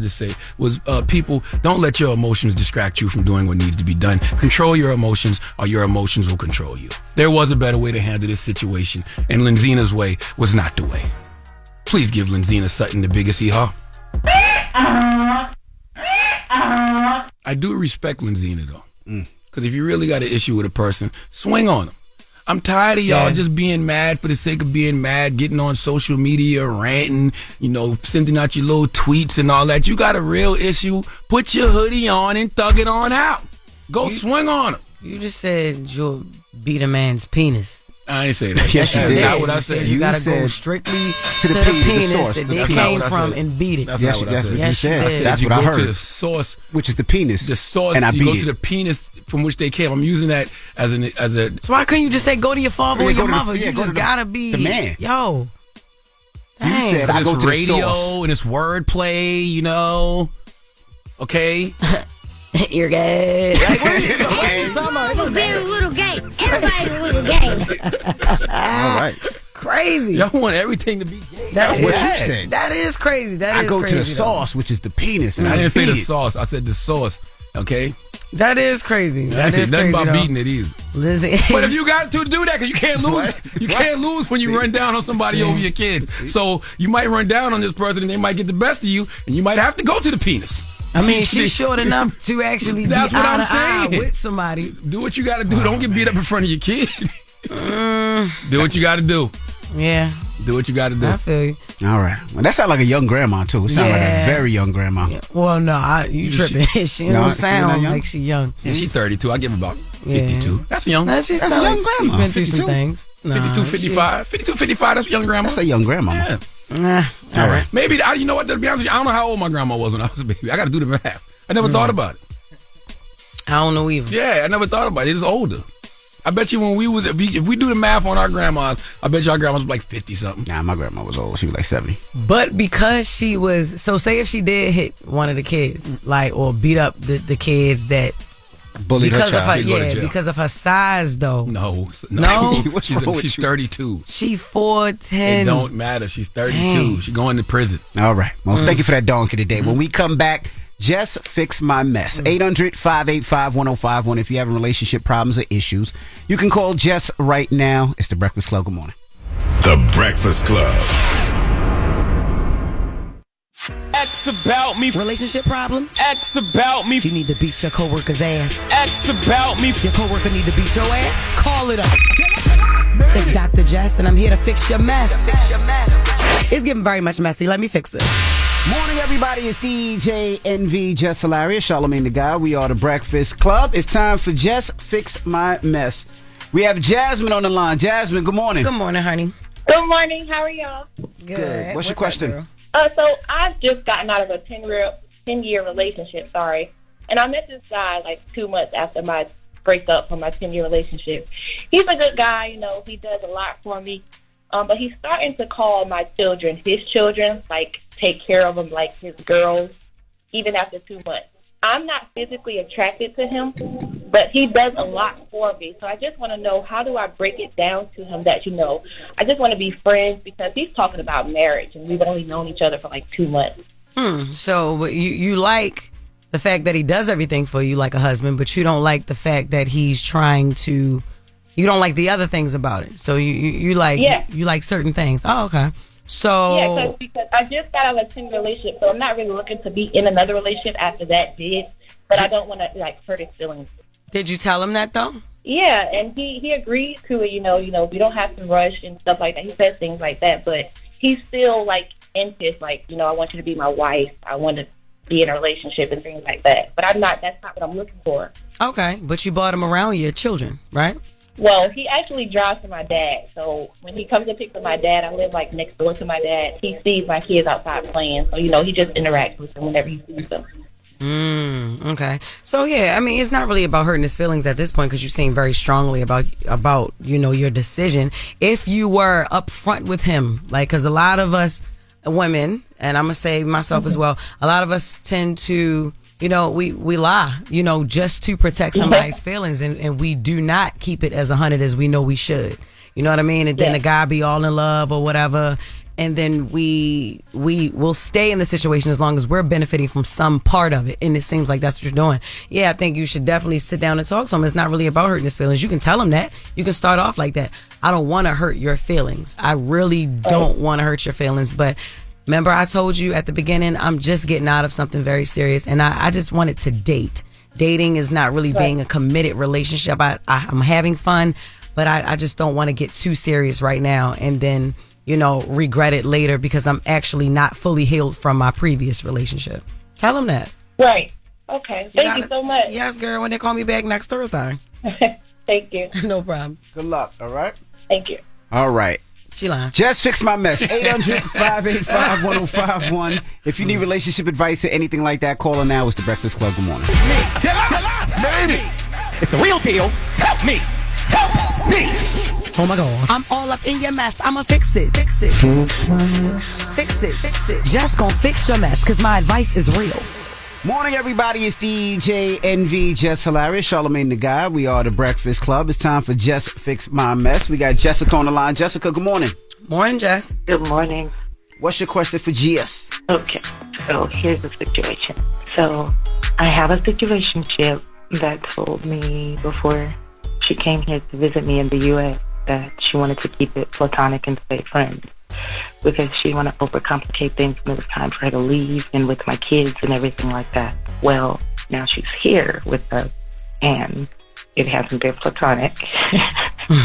to say was people, don't let your emotions distract you from doing what needs to be done. Control your emotions or your emotions will control you. There was a better way to handle this situation, and Lenzina's way was not the way. Please give Lenzina Sutton the biggest hee-haw. I do respect Lenzina, though. Because if you really got an issue with a person, swing on them. I'm tired of y'all just being mad for the sake of being mad, getting on social media, ranting, sending out your little tweets and all that. You got a real issue. Put your hoodie on and thug it on out. Go swing on him. You just said you'll beat a man's penis. I ain't say that. Yes, you did. That's not what I said. You gotta go strictly to the penis that they came from and beat it. That's what you said. That's you what I go heard. to the source, which is the penis. The source. And I you beat go it. to the penis from which they came. I'm using that as a. So why couldn't you just say go to your father or your mother? You go just to gotta be the man. Yo. You said I go to the source. Radio and it's wordplay. Okay. You're gay. Like, what are you talking about? They're a little gay. Everybody's a little gay. All right. Crazy. Y'all want everything to be gay. That's what you said. That is crazy. I go to the sauce, which is the penis. And I didn't say the beat it. sauce. I said the sauce. Okay. That is crazy. That is nothing crazy. about beating it either. Lizzie. But if you got to do that, because you can't lose. You can't lose when you run down on somebody over your kids. So you might run down on this person and they might get the best of you, and you might have to go to the penis. I mean, she's short enough to actually be That's what eye I'm to eye saying. with somebody. Do what you got to do. Don't get beat up in front of your kid. Do what you got to do. Yeah. Do what you got to do. I feel you. All right. Well, that sounds like a young grandma, too. It sounds like a very young grandma. Yeah. Well, no, you tripping. She don't sound like she young. Yeah, she's 32. I give her about 52. That's young. That's a young grandma. She's been through some things. 52, 55. 52, 55. That's a young grandma. That's a young grandma. Yeah. All right. Maybe, you know what, to be honest with you, I don't know how old my grandma was when I was a baby. I got to do the math. I never thought about it. I don't know either. Yeah, I never thought about it. It was older. I bet you when if we do the math on our grandmas, I bet you our grandmas was like 50-something. Nah, my grandma was old. She was like 70. But because she was, so say if she did hit one of the kids, like, or beat up the kids that bullied her child. Because of her size, though. No. She's 32. She 4'10". It don't matter. She's 32. Dang. She's going to prison. All right. Well, thank you for that donkey today. When we come back, Jess Fix My Mess. 800-585-1051. If you're having relationship problems or issues, you can call Jess right now. It's The Breakfast Club. Good morning. The Breakfast Club. X about me. Relationship problems? X about me. You need to beat your coworker's ass. X about me. Your coworker need to beat your ass? Call it up. It's Dr. Jess, and I'm here to fix your mess. Fix your mess. It's getting very much messy. Let me fix it. Morning, everybody. It's DJ NV, Jess Hilarious, Charlamagne the Guy. We are The Breakfast Club. It's time for Jess Fix My Mess. We have Jasmine on the line. Jasmine, good morning. Good morning, honey. Good morning. How are y'all? Good. What's your question? So I've just gotten out of a 10-year relationship, and I met this guy like 2 months after my breakup from my 10-year relationship. He's a good guy, he does a lot for me, but he's starting to call my children his children, like take care of them like his girls, even after 2 months. I'm not physically attracted to him, but he does a lot for me. So I just want to know, how do I break it down to him that, I just want to be friends, because he's talking about marriage and we've only known each other for like 2 months. So you like the fact that he does everything for you like a husband, but you don't like the fact that he's trying to, you don't like the other things about it. So you like, you like certain things. Oh, okay. So yeah, because I just got out of a 10-year relationship, so I'm not really looking to be in another relationship after that did, but I don't want to hurt his feelings. Did you tell him that though? Yeah, and he agreed to it. We don't have to rush and stuff like that. He says things like that, but he's still into I want you to be my wife. I want to be in a relationship and things like that. But I'm not. That's not what I'm looking for. Okay, but you brought him around your children, right? Well, he actually drives for my dad. So when he comes to pick up my dad, I live next door to my dad. He sees my kids outside playing. So, he just interacts with them whenever he sees them. Okay. So, yeah, I mean, it's not really about hurting his feelings at this point, because you seem very strongly about your decision. If you were upfront with him, because a lot of us women, and I'm going to say myself as well, a lot of us tend to... we lie, just to protect somebody's feelings, and we do not keep it as 100 as we know we should. You know what I mean? And then the guy be all in love or whatever, and then we will stay in the situation as long as we're benefiting from some part of it. And it seems like that's what you're doing. Yeah, I think you should definitely sit down and talk to him. It's not really about hurting his feelings. You can tell him that. You can start off like that. I don't want to hurt your feelings. I really don't want to hurt your feelings, but... Remember, I told you at the beginning, I'm just getting out of something very serious, and I just wanted to date. Dating is not really being a committed relationship. I'm having fun, but I just don't want to get too serious right now and then, regret it later because I'm actually not fully healed from my previous relationship. Tell him that. Right. Okay. Thank you so much. Yes, girl, when they call me back next Thursday. Thank you. No problem. Good luck, all right? Thank you. All right. She lying. Jess Fix My Mess. 800-585-1051. If you need relationship advice or anything like that, call her now. It's The Breakfast Club. Good morning. Tell made it. It's the real deal. Help me. Help me. Oh my God. I'm all up in your mess. I'ma fix it. Fix it. Fix my mess. Fix it. Fix it. Just gonna fix your mess because my advice is real. Morning, everybody. It's DJ NV, Jess Hilarious, Charlamagne the Guy. We are The Breakfast Club. It's time for Jess Fix My Mess. We got Jessica on the line. Jessica, good morning. Morning, Jess. Good morning. What's your question for Jess? Okay, so here's the situation. So I have a situationship that told me before she came here to visit me in the U.S. that she wanted to keep it platonic and stay friends because she wanted to overcomplicate things when it was time for her to leave and with my kids and everything like that. Well, now she's here with us and it hasn't been platonic.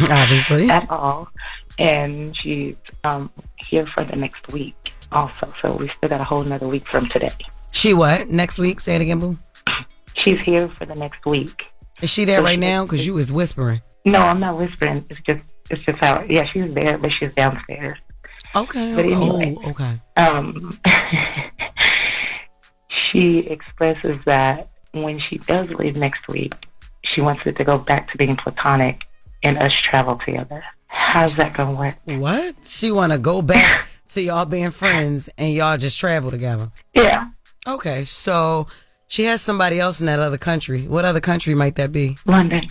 Obviously. At all. And she's here for the next week also. So we still got a whole nother week from today. She what? Next week? Say it again, boo. She's here for the next week. Is she there right now? Because you was whispering. No, I'm not whispering. It's just how. Yeah, she's there, but she's downstairs. Okay. But anyway, okay. She expresses that when she does leave next week, she wants it to go back to being platonic and us travel together. How's that gonna work? What? She want to go back to y'all being friends and y'all just travel together? Yeah. Okay, so she has somebody else in that other country. What other country might that be? London.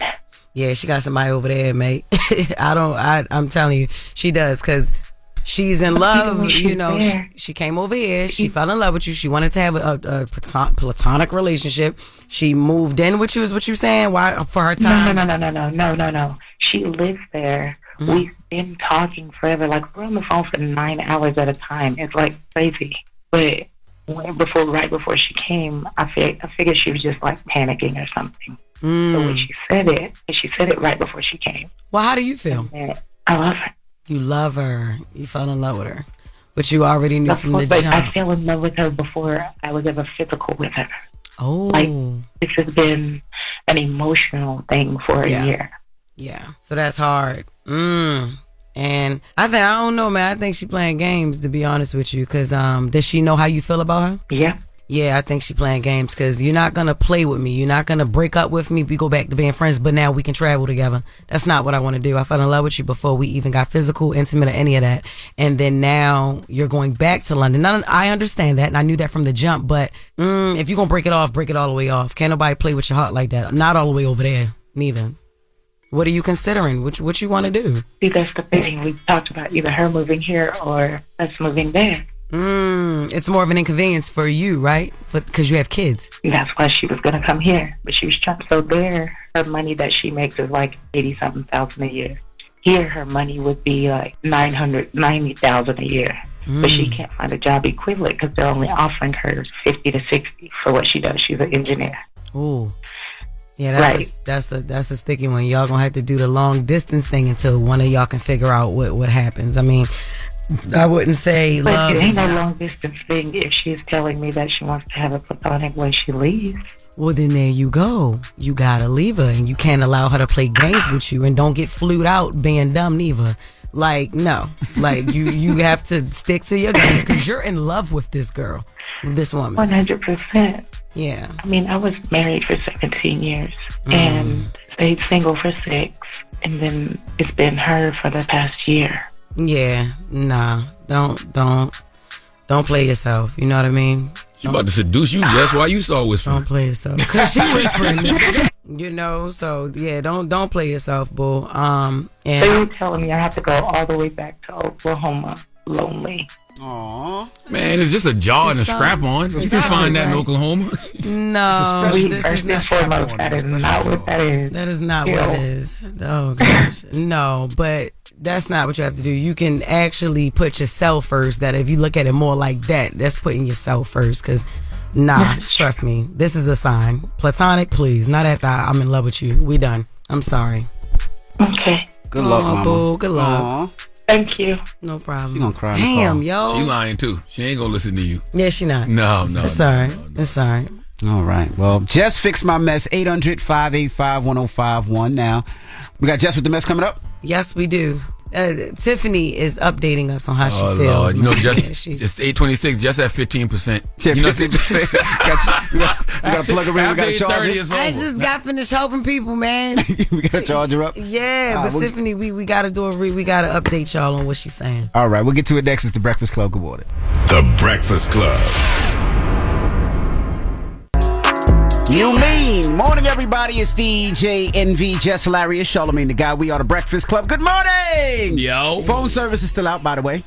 Yeah, she got somebody over there, mate. I'm telling you, she does, because she's in love. She came over here. She fell in love with you. She wanted to have a platonic relationship. She moved in with you, is what you're saying? Why? For her time? No. She lives there. Mm-hmm. We've been talking forever. Like, we're on the phone for 9 hours at a time. It's like crazy. But right before she came, I figured she was just like panicking or something. So when she said it right before she came. Well, how do you feel? I love her. You love her. You fell in love with her. But you already knew from the jump. I fell in love with her before I was ever physical with her. Oh. Like, this has been an emotional thing for a year. Yeah. So that's hard. And I don't know, man. I think she playing games, to be honest with you. Because does she know how you feel about her? Yeah. Yeah, I think she playing games because you're not going to play with me. You're not going to break up with me. We go back to being friends, but now we can travel together. That's not what I want to do. I fell in love with you before we even got physical, intimate, or any of that. And then now you're going back to London. Now, I understand that, and I knew that from the jump, but if you're going to break it off, break it all the way off. Can't nobody play with your heart like that. Not all the way over there, neither. What are you considering? What you want to do? See, that's the thing. We talked about either her moving here or us moving there. It's more of an inconvenience for you, right? Because you have kids. That's why she was going to come here. But she was trying. So there, her money that she makes is like 80-something thousand a year. Here, her money would be like $990,000 a year. But she can't find a job equivalent because they're only offering her 50 to 60 for what she does. She's an engineer. Ooh. Yeah, that's a sticky one. Y'all gonna have to do the long distance thing until one of y'all can figure out what happens. I mean, I wouldn't say but love. It ain't no long distance thing if she's telling me that she wants to have a platonic when she leaves. Well, then there you go. You gotta leave her, and you can't allow her to play games with you, and don't get flued out being dumb neither. Like, no, like you have to stick to your guns because you're in love with this girl, this woman. 100%. Yeah. I mean, I was married for 17 years and stayed single for 6, and then it's been her for the past year. Yeah, nah, don't play yourself. You know what I mean? She about to seduce you, Jess. Why you so whispering? Don't play yourself because she whispering. You know, so yeah, don't play yourself, boo. And so you're telling me I have to go all the way back to Oklahoma, lonely? Aww, man, it's just a jaw and a scrap on. You can find that in Oklahoma. No, this is not foremost. That is not what that is. That is not what it is. Oh gosh, no, but that's not what you have to do. You can actually put yourself first. That if you look at it more like that, that's putting yourself first. Because trust me, this is a sign. Platonic, please. Not after I'm in love with you. We done. I'm sorry. Okay. Good luck, Mama. Boo. Good luck. Thank you. No problem. She gonna cry. Damn, yo. She lying too. She ain't gonna listen to you. Yeah, she not. No. It's all right. It's all right. All right. Well, Jess Fix My Mess, 800-585-1051. Now, we got Jess With The Mess coming up? Yes, we do. Tiffany is updating us on how she feels. Lord. You know, man. just 826, just at 15%. Yeah, you know, 15%. we got to plug her in. We got to charge her. I just got finished helping people, man. We got to charge her up? Yeah, but Tiffany, we got to we got to update y'all on what she's saying. All right, we'll get to it next. It's The Breakfast Club. Good morning. The Breakfast Club. You mean? Morning, everybody. It's DJ NV, Jess Hilarious, Charlamagne the Guy. We are The Breakfast Club. Good morning. Yo. Phone service is still out, by the way.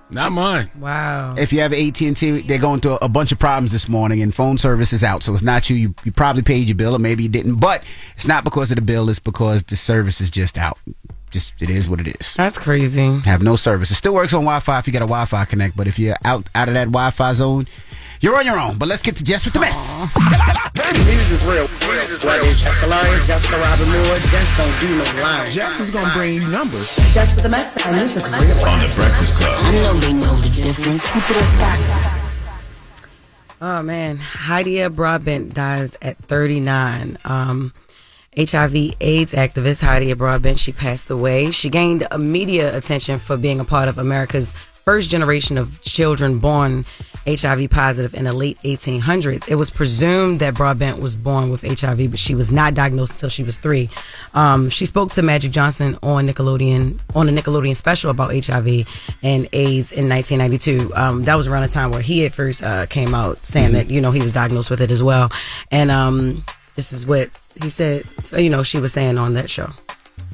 Not mine. Wow. If you have AT&T, they're going through a bunch of problems this morning, and phone service is out. So it's not you. You probably paid your bill, or maybe you didn't. But it's not because of the bill. It's because the service is just out. Just, it is what it is. That's crazy. Have no service. It still works on Wi-Fi if you got a Wi-Fi connect. But if you're out of that Wi-Fi zone, you're on your own. But let's get to Jess With The Mess. News is real. News is real. Jess Hilarious, Jessica Robin Moore. Jess don't do no lying. Jess is gonna bring you numbers. Jess With The Mess. And news is real. On The Breakfast Club. I know they know the difference. Oh, man. Hydeia Broadbent dies at 39. HIV AIDS activist Haddish Broadbent, she passed away. She gained media attention for being a part of America's first generation of children born HIV positive in the late 1800s. It was presumed that Broadbent was born with HIV, but she was not diagnosed until she was 3. She spoke to Magic Johnson on a Nickelodeon special about HIV and AIDS in 1992. That was around the time where he at first came out saying that, he was diagnosed with it as well. And this is what he said, she was saying on that show.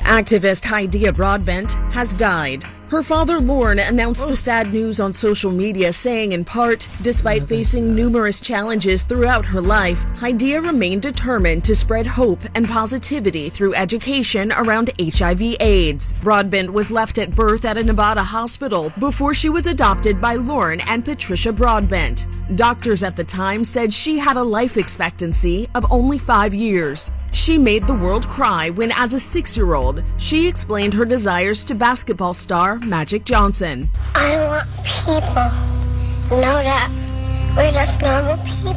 Activist Haddiia Broadbent has died. Her father, Lorne, announced the sad news on social media, saying in part, despite facing numerous challenges throughout her life, Haddiia remained determined to spread hope and positivity through education around HIV/AIDS. Broadbent was left at birth at a Nevada hospital before she was adopted by Lorne and Patricia Broadbent. Doctors at the time said she had a life expectancy of only 5 years. She made the world cry when, as a 6-year-old, she explained her desires to basketball star Magic Johnson. I want people to know that we're just normal people.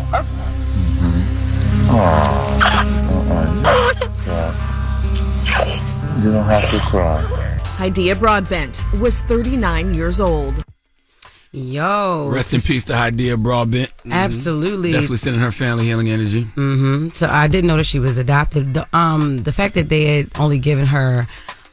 You don't have to cry. Haddiia Broadbent was 39 years old. Yo. Rest in peace to Haddiia Broadbent. Absolutely. Definitely sending her family healing energy. So I didn't know that she was adopted. The fact that they had only given her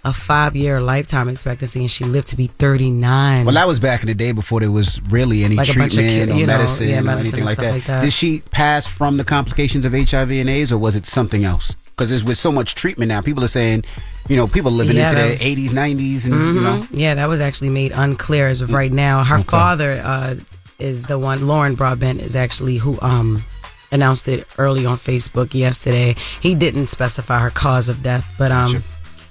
a 5-year lifetime expectancy and she lived to be 39. Well, that was back in the day before there was really any Like treatment or medicine or medicine anything like and that. stuff like that. Did she pass from the complications of HIV and AIDS, or was it something else? Because there's with so much treatment now, people are saying, people living into their 80s, 90s, and Yeah, that was actually made unclear as of right now. Her father is the one. Lauren Broadbent is actually who announced it early on Facebook yesterday. He didn't specify her cause of death, but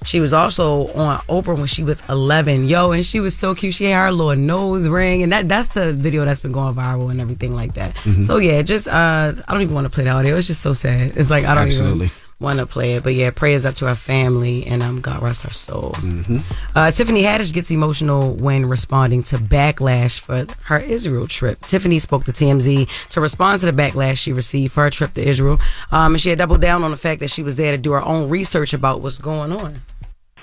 she was also on Oprah when she was 11. And she was so cute. She had her little nose ring, and that's the video that's been going viral and everything like that. So yeah, just I don't even want to play the audio. It's just so sad. It's like I don't even want to play it, but yeah, prayers up to her family, and God rest her soul. Tiffany Haddish gets emotional when responding to backlash for her Israel trip. Tiffany spoke to TMZ to respond to the backlash she received for her trip to Israel, and she had doubled down on the fact that she was there to do her own research about what's going on.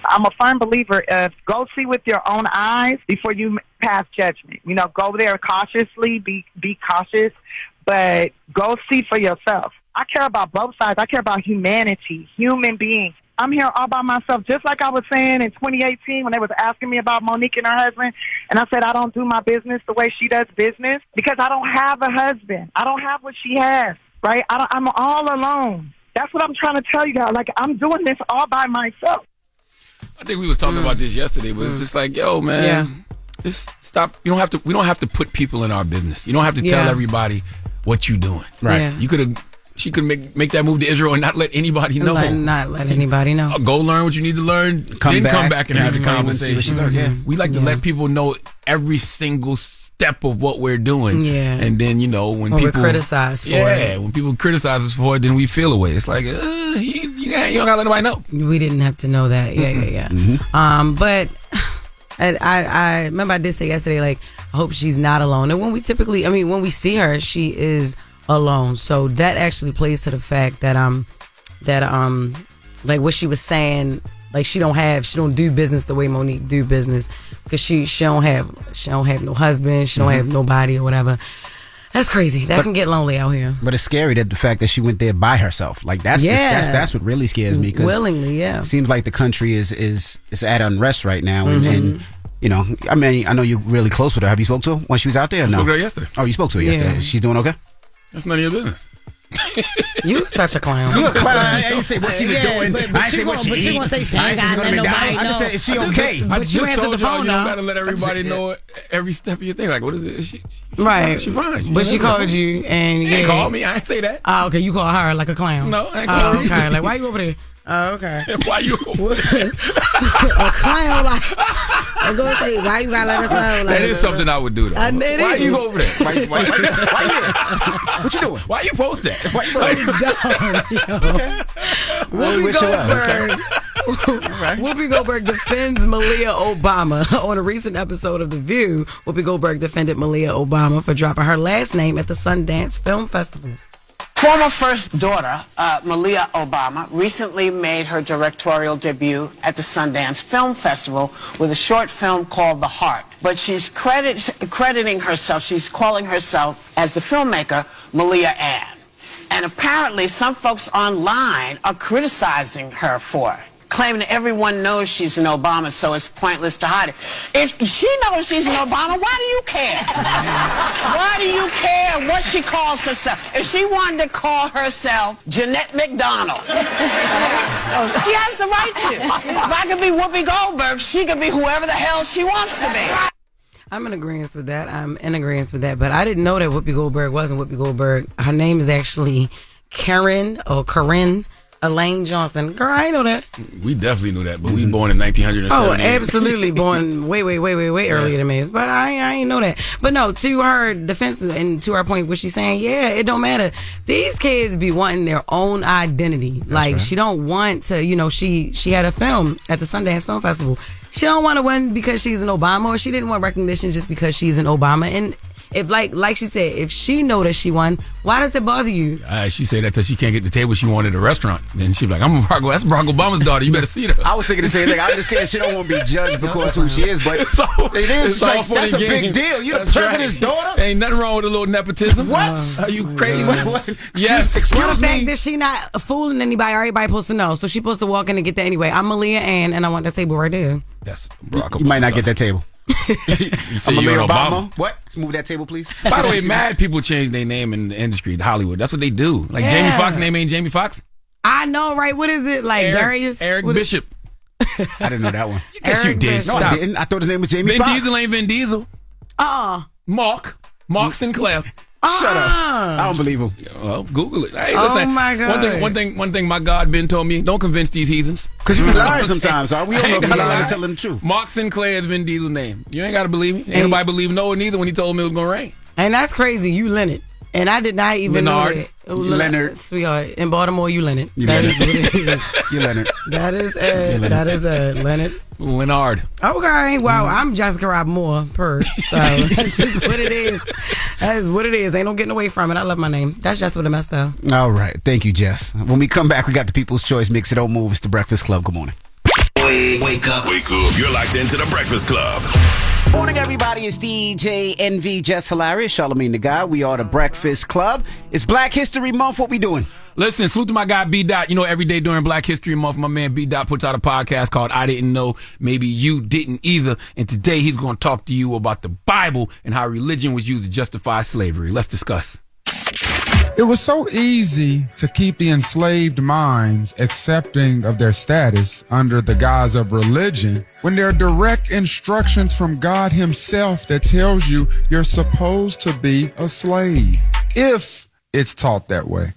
I'm a firm believer of go see with your own eyes before you pass judgment. Go there cautiously, be cautious, but go see for yourself. I care about both sides. I care about humanity, human beings. I'm here all by myself, just like I was saying in 2018 when they was asking me about Monique and her husband, and I said I don't do my business the way she does business because I don't have a husband. I don't have what she has, right? I'm all alone. That's what I'm trying to tell you guys. Like, I'm doing this all by myself. I think we was talking about this yesterday, but it's just like, yo, man, just stop. We don't have to put people in our business. You don't have to tell everybody what you doing. Right. Yeah. She could make that move to Israel and not let anybody know. Not let anybody know. Go learn what you need to learn, then come back and have the conversation. We like to let people know every single step step of what we're doing. Yeah. And then, you know, when Or people we're criticized for it. Yeah, when people criticize us for it, then we feel away. It's like, you don't gotta let nobody know. We didn't have to know that. Yeah. Mm-hmm. But I remember I did say yesterday, like, I hope she's not alone. And when we see her, she is alone. So that actually plays to the fact that like what she was saying, like she don't do business the way Monique do business, because she don't have no husband, she don't have nobody or whatever. That's crazy. That can get lonely out here. But it's scary that the fact that she went there by herself. Like that's what really scares me. Cause willingly, yeah. It seems like the country is at unrest right now, and you know, I mean, I know you're really close with her. Have you spoke to her when she was out there? Or no. I spoke to her yesterday. Oh, you spoke to her yesterday. She's doing okay? That's none of your business. You such a clown. You a clown. I didn't say what she was doing. But I didn't say what she she gonna say she ain't got let nobody know. I just said, is she okay? I just answered told the y'all phone, you though. gotta let everybody know every step of your thing. Like, what is it? Is she Right. She fine. But she called you and She didn't call me. I didn't say that. Oh, okay. You call her like a clown. No, I ain't call her. Okay. Like, why you over there? Oh, okay. Why you over there? A clown like I'm gonna say, why you gotta let us know? Like, That is something I would do though. Why you over there? Why you? What you doing? Why you post that? Why Whoopi Goldberg defends Malia Obama. On a recent episode of The View, Whoopi Goldberg defended Malia Obama for dropping her last name at the Sundance Film Festival. Former first daughter, Malia Obama, recently made her directorial debut at the Sundance Film Festival with a short film called The Heart. But she's crediting herself, she's calling herself as the filmmaker, Malia Ann. And apparently some folks online are criticizing her for it, claiming everyone knows she's an Obama, so it's pointless to hide it. If she knows she's an Obama, why do you care? Why do you care what she calls herself? If she wanted to call herself Jeanette McDonald, she has the right to. If I could be Whoopi Goldberg, she could be whoever the hell she wants to be. I'm in agreement with that. But I didn't know that Whoopi Goldberg wasn't Whoopi Goldberg. Her name is actually Corinne Elaine Johnson. Girl, I know that. We definitely knew that, but we born in 1970. Oh, absolutely. Born way earlier than me. But I ain't know that. But no, to her defense and to her point, what she's saying, yeah, it don't matter. These kids be wanting their own identity. That's like, right. She don't want to, you know, she had a film at the Sundance Film Festival. She don't want to win because she's an Obama, or she didn't want recognition just because she's an Obama. And if like she said, if she know that she won, why does it bother you? She say that because she can't get the table she wanted at a restaurant. Then she be like, that's Barack Obama's daughter. You better see her. I was thinking the same thing. I understand she don't want to be judged because who she is, but it is like, that's a big deal. You're the president's daughter. Ain't nothing wrong with a little nepotism. What? Are you crazy? Yes. Excuse me. The fact that she not fooling anybody, everybody supposed to know. So she supposed to walk in and get that anyway. I'm Malia Ann, and I want that table right there. That's Barack Obama. You might not get that table. I'm Malia Obama. What? Move that table, please. By the way, mad people change their name in the industry, Hollywood. That's what they do. Like Jamie Foxx name ain't Jamie Foxx. I know, right? What is it? Like Eric Bishop. I didn't know that one. Yes, you did. No, I didn't. I thought his name was Jamie Foxx. Vin Diesel ain't Vin Diesel. Mark Sinclair. Shut up. I don't believe him. Well, Google it. Hey, listen, my God. One thing my God been told me, don't convince these heathens. Because you be lying sometimes, so we don't know if you're lying or telling the truth. Mark Sinclair has been Diesel's name. You ain't got to believe me. Ain't nobody believe Noah neither when he told me it was going to rain. And that's crazy. You Leonard. And I did not even know that. Leonard. Sweetheart. In Baltimore, you Leonard. That is what it is. You Leonard. That is Leonard. Leonard. Okay. Well, I'm Jessica Rob Moore, so that's just what it is. That is what it is. Ain't no getting away from it. I love my name. That's Jess With The Mess, though. All right. Thank you, Jess. When we come back, we got the People's Choice Mix. It don't move. It's the Breakfast Club. Good morning. Wake up. You're locked into the Breakfast Club. Morning, everybody. It's DJ NV Jess Hilarious, Charlamagne the Guy. We are the Breakfast Club. It's Black History Month. What we doing? Listen, salute to my guy BDot. You know, every day during Black History Month, my man BDot puts out a podcast called I Didn't Know, Maybe You Didn't Either. And today he's going to talk to you about the Bible and how religion was used to justify slavery. Let's discuss. It was so easy to keep the enslaved minds accepting of their status under the guise of religion when there are direct instructions from God himself that tells you you're supposed to be a slave, if it's taught that way.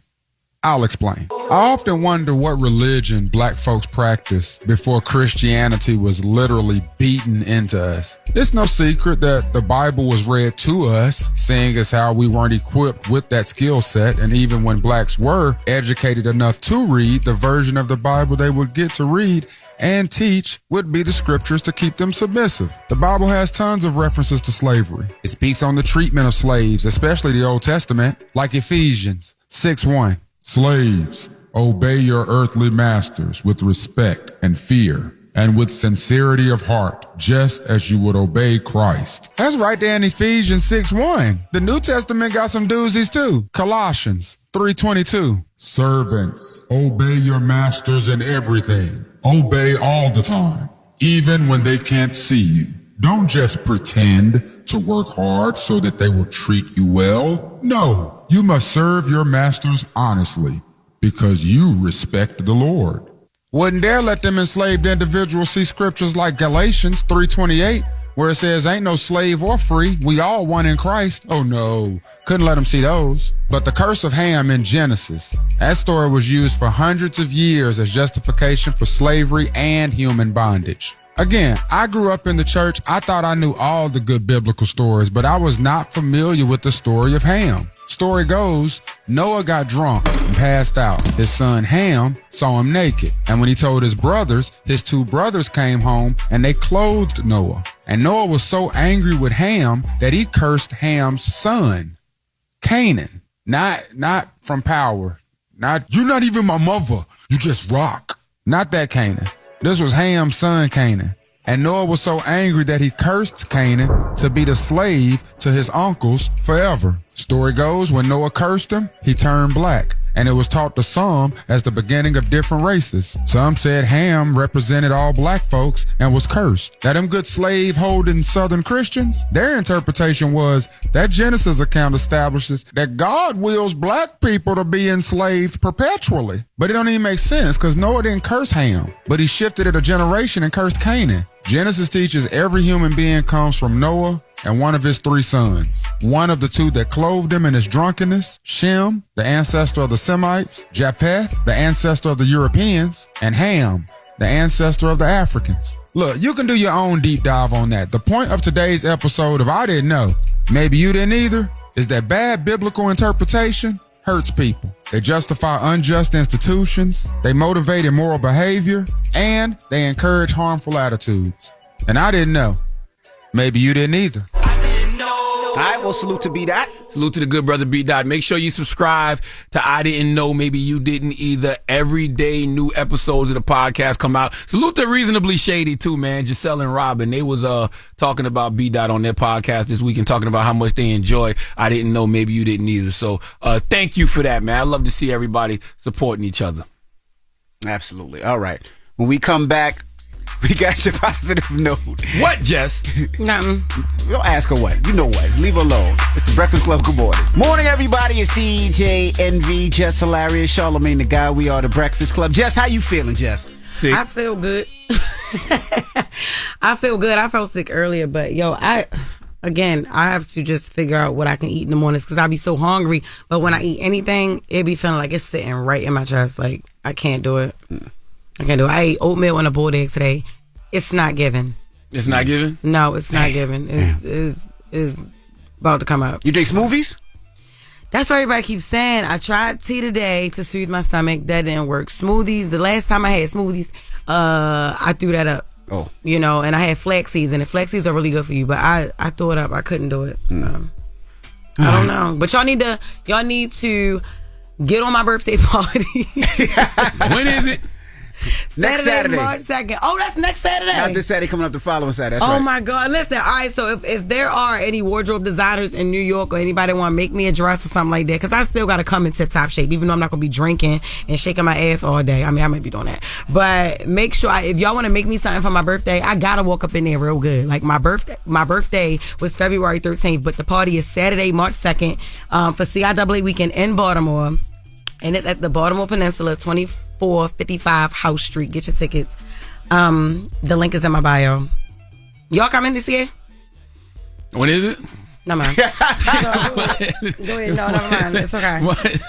I'll explain. I often wonder what religion black folks practiced before Christianity was literally beaten into us. It's no secret that the Bible was read to us, seeing as how we weren't equipped with that skill set, and even when blacks were educated enough to read, the version of the Bible they would get to read and teach would be the scriptures to keep them submissive. The Bible has tons of references to slavery. It speaks on the treatment of slaves, especially the Old Testament, like Ephesians 6:1. Slaves, obey your earthly masters with respect and fear, and with sincerity of heart, just as you would obey Christ. That's right there in Ephesians 6:1. The New Testament got some doozies too. Colossians 3:22. Servants, obey your masters in everything. Obey all the time, even when they can't see you. Don't just pretend to work hard so that they will treat you well. No, you must serve your masters honestly because you respect the Lord. Wouldn't dare let them enslaved individuals see scriptures like Galatians 3:28, where it says, ain't no slave or free, we all one in Christ. Oh no, couldn't let them see those. But the curse of Ham in Genesis, that story was used for hundreds of years as justification for slavery and human bondage. Again, I grew up in the church. I thought I knew all the good biblical stories, but I was not familiar with the story of Ham. Story goes, Noah got drunk and passed out. His son Ham saw him naked. And when he told his brothers, his two brothers came home and they clothed Noah. And Noah was so angry with Ham that he cursed Ham's son, Canaan. Not from power. You're not even my mother. You just rock. Not that Canaan. This was Ham's son, Canaan. And Noah was so angry that he cursed Canaan to be the slave to his uncles forever. Story goes, when Noah cursed him, he turned black. And it was taught to some as the beginning of different races. Some said Ham represented all black folks and was cursed. Now them good slave-holding Southern Christians, their interpretation was that Genesis account establishes that God wills black people to be enslaved perpetually. But it don't even make sense because Noah didn't curse Ham, but he shifted it a generation and cursed Canaan. Genesis teaches every human being comes from Noah and one of his three sons. One of the two that clothed him in his drunkenness, Shem, the ancestor of the Semites, Japheth, the ancestor of the Europeans, and Ham, the ancestor of the Africans. Look, you can do your own deep dive on that. The point of today's episode, if I didn't know, maybe you didn't either, is that bad biblical interpretation hurts people. They justify unjust institutions, they motivate immoral behavior, and they encourage harmful attitudes. And I didn't know. Maybe you didn't either. All right, well, salute to BDot. Salute to the good brother BDot. Make sure you subscribe to I Didn't Know, Maybe You Didn't Either. Every day, new episodes of the podcast come out. Salute to Reasonably Shady, too, man. Giselle and Robin, they was talking about BDot on their podcast this week and talking about how much they enjoy I Didn't Know, Maybe You Didn't Either. So thank you for that, man. I love to see everybody supporting each other. Absolutely. All right. When we come back, we got your positive note. What, Jess? Nothing. Don't ask her what. You know what. Leave her alone. It's the Breakfast Club. Good morning. Morning, everybody. It's DJ NV, Jess Hilarious, Charlamagne the Guy. We are the Breakfast Club. Jess, how you feeling, Jess? See? I feel good. I feel good. I felt sick earlier, but I have to just figure out what I can eat in the mornings because I be so hungry. But when I eat anything, it be feeling like it's sitting right in my chest. Like, I can't do it. I ate oatmeal and a boiled egg today. It's not giving. It's not giving? No, it's not giving. It's about to come up. You drink smoothies? That's what everybody keeps saying. I tried tea today to soothe my stomach. That didn't work. Smoothies, the last time I had smoothies, I threw that up. Oh. And I had flax seeds, and the flax seeds are really good for you, but I threw it up. I couldn't do it. I don't know. But y'all need to get on my birthday party. When is it? Next Saturday. March 2nd. Oh, that's next Saturday. Not this Saturday, coming up the following Saturday. That's right. Oh my God. Listen, all right, so if there are any wardrobe designers in New York or anybody want to make me a dress or something like that, because I still got to come in tip-top shape, even though I'm not going to be drinking and shaking my ass all day. I mean, I might be doing that. But make sure, if y'all want to make me something for my birthday, I got to walk up in there real good. Like, my birthday was February 13th, but the party is Saturday, March 2nd for CIAA weekend in Baltimore. And it's at the Baltimore Peninsula, 2455 House Street. Get your tickets. The link is in my bio. Y'all coming this year? When is it? No, man. Go ahead. No, never mind. It's okay.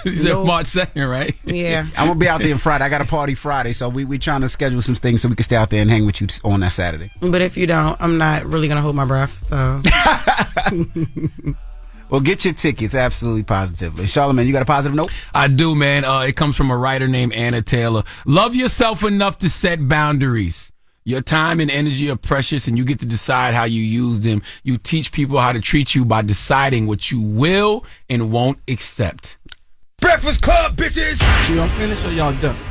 You said March 2nd, right? Yeah. I'm gonna be out there Friday. I got a party Friday, so we trying to schedule some things so we can stay out there and hang with you on that Saturday. But if you don't, I'm not really gonna hold my breath. So. Well, get your tickets, absolutely positively. Charlamagne, you got a positive note? I do, man. It comes from a writer named Anna Taylor. Love yourself enough to set boundaries. Your time and energy are precious, and you get to decide how you use them. You teach people how to treat you by deciding what you will and won't accept. Breakfast Club, bitches! Y'all finished or y'all done?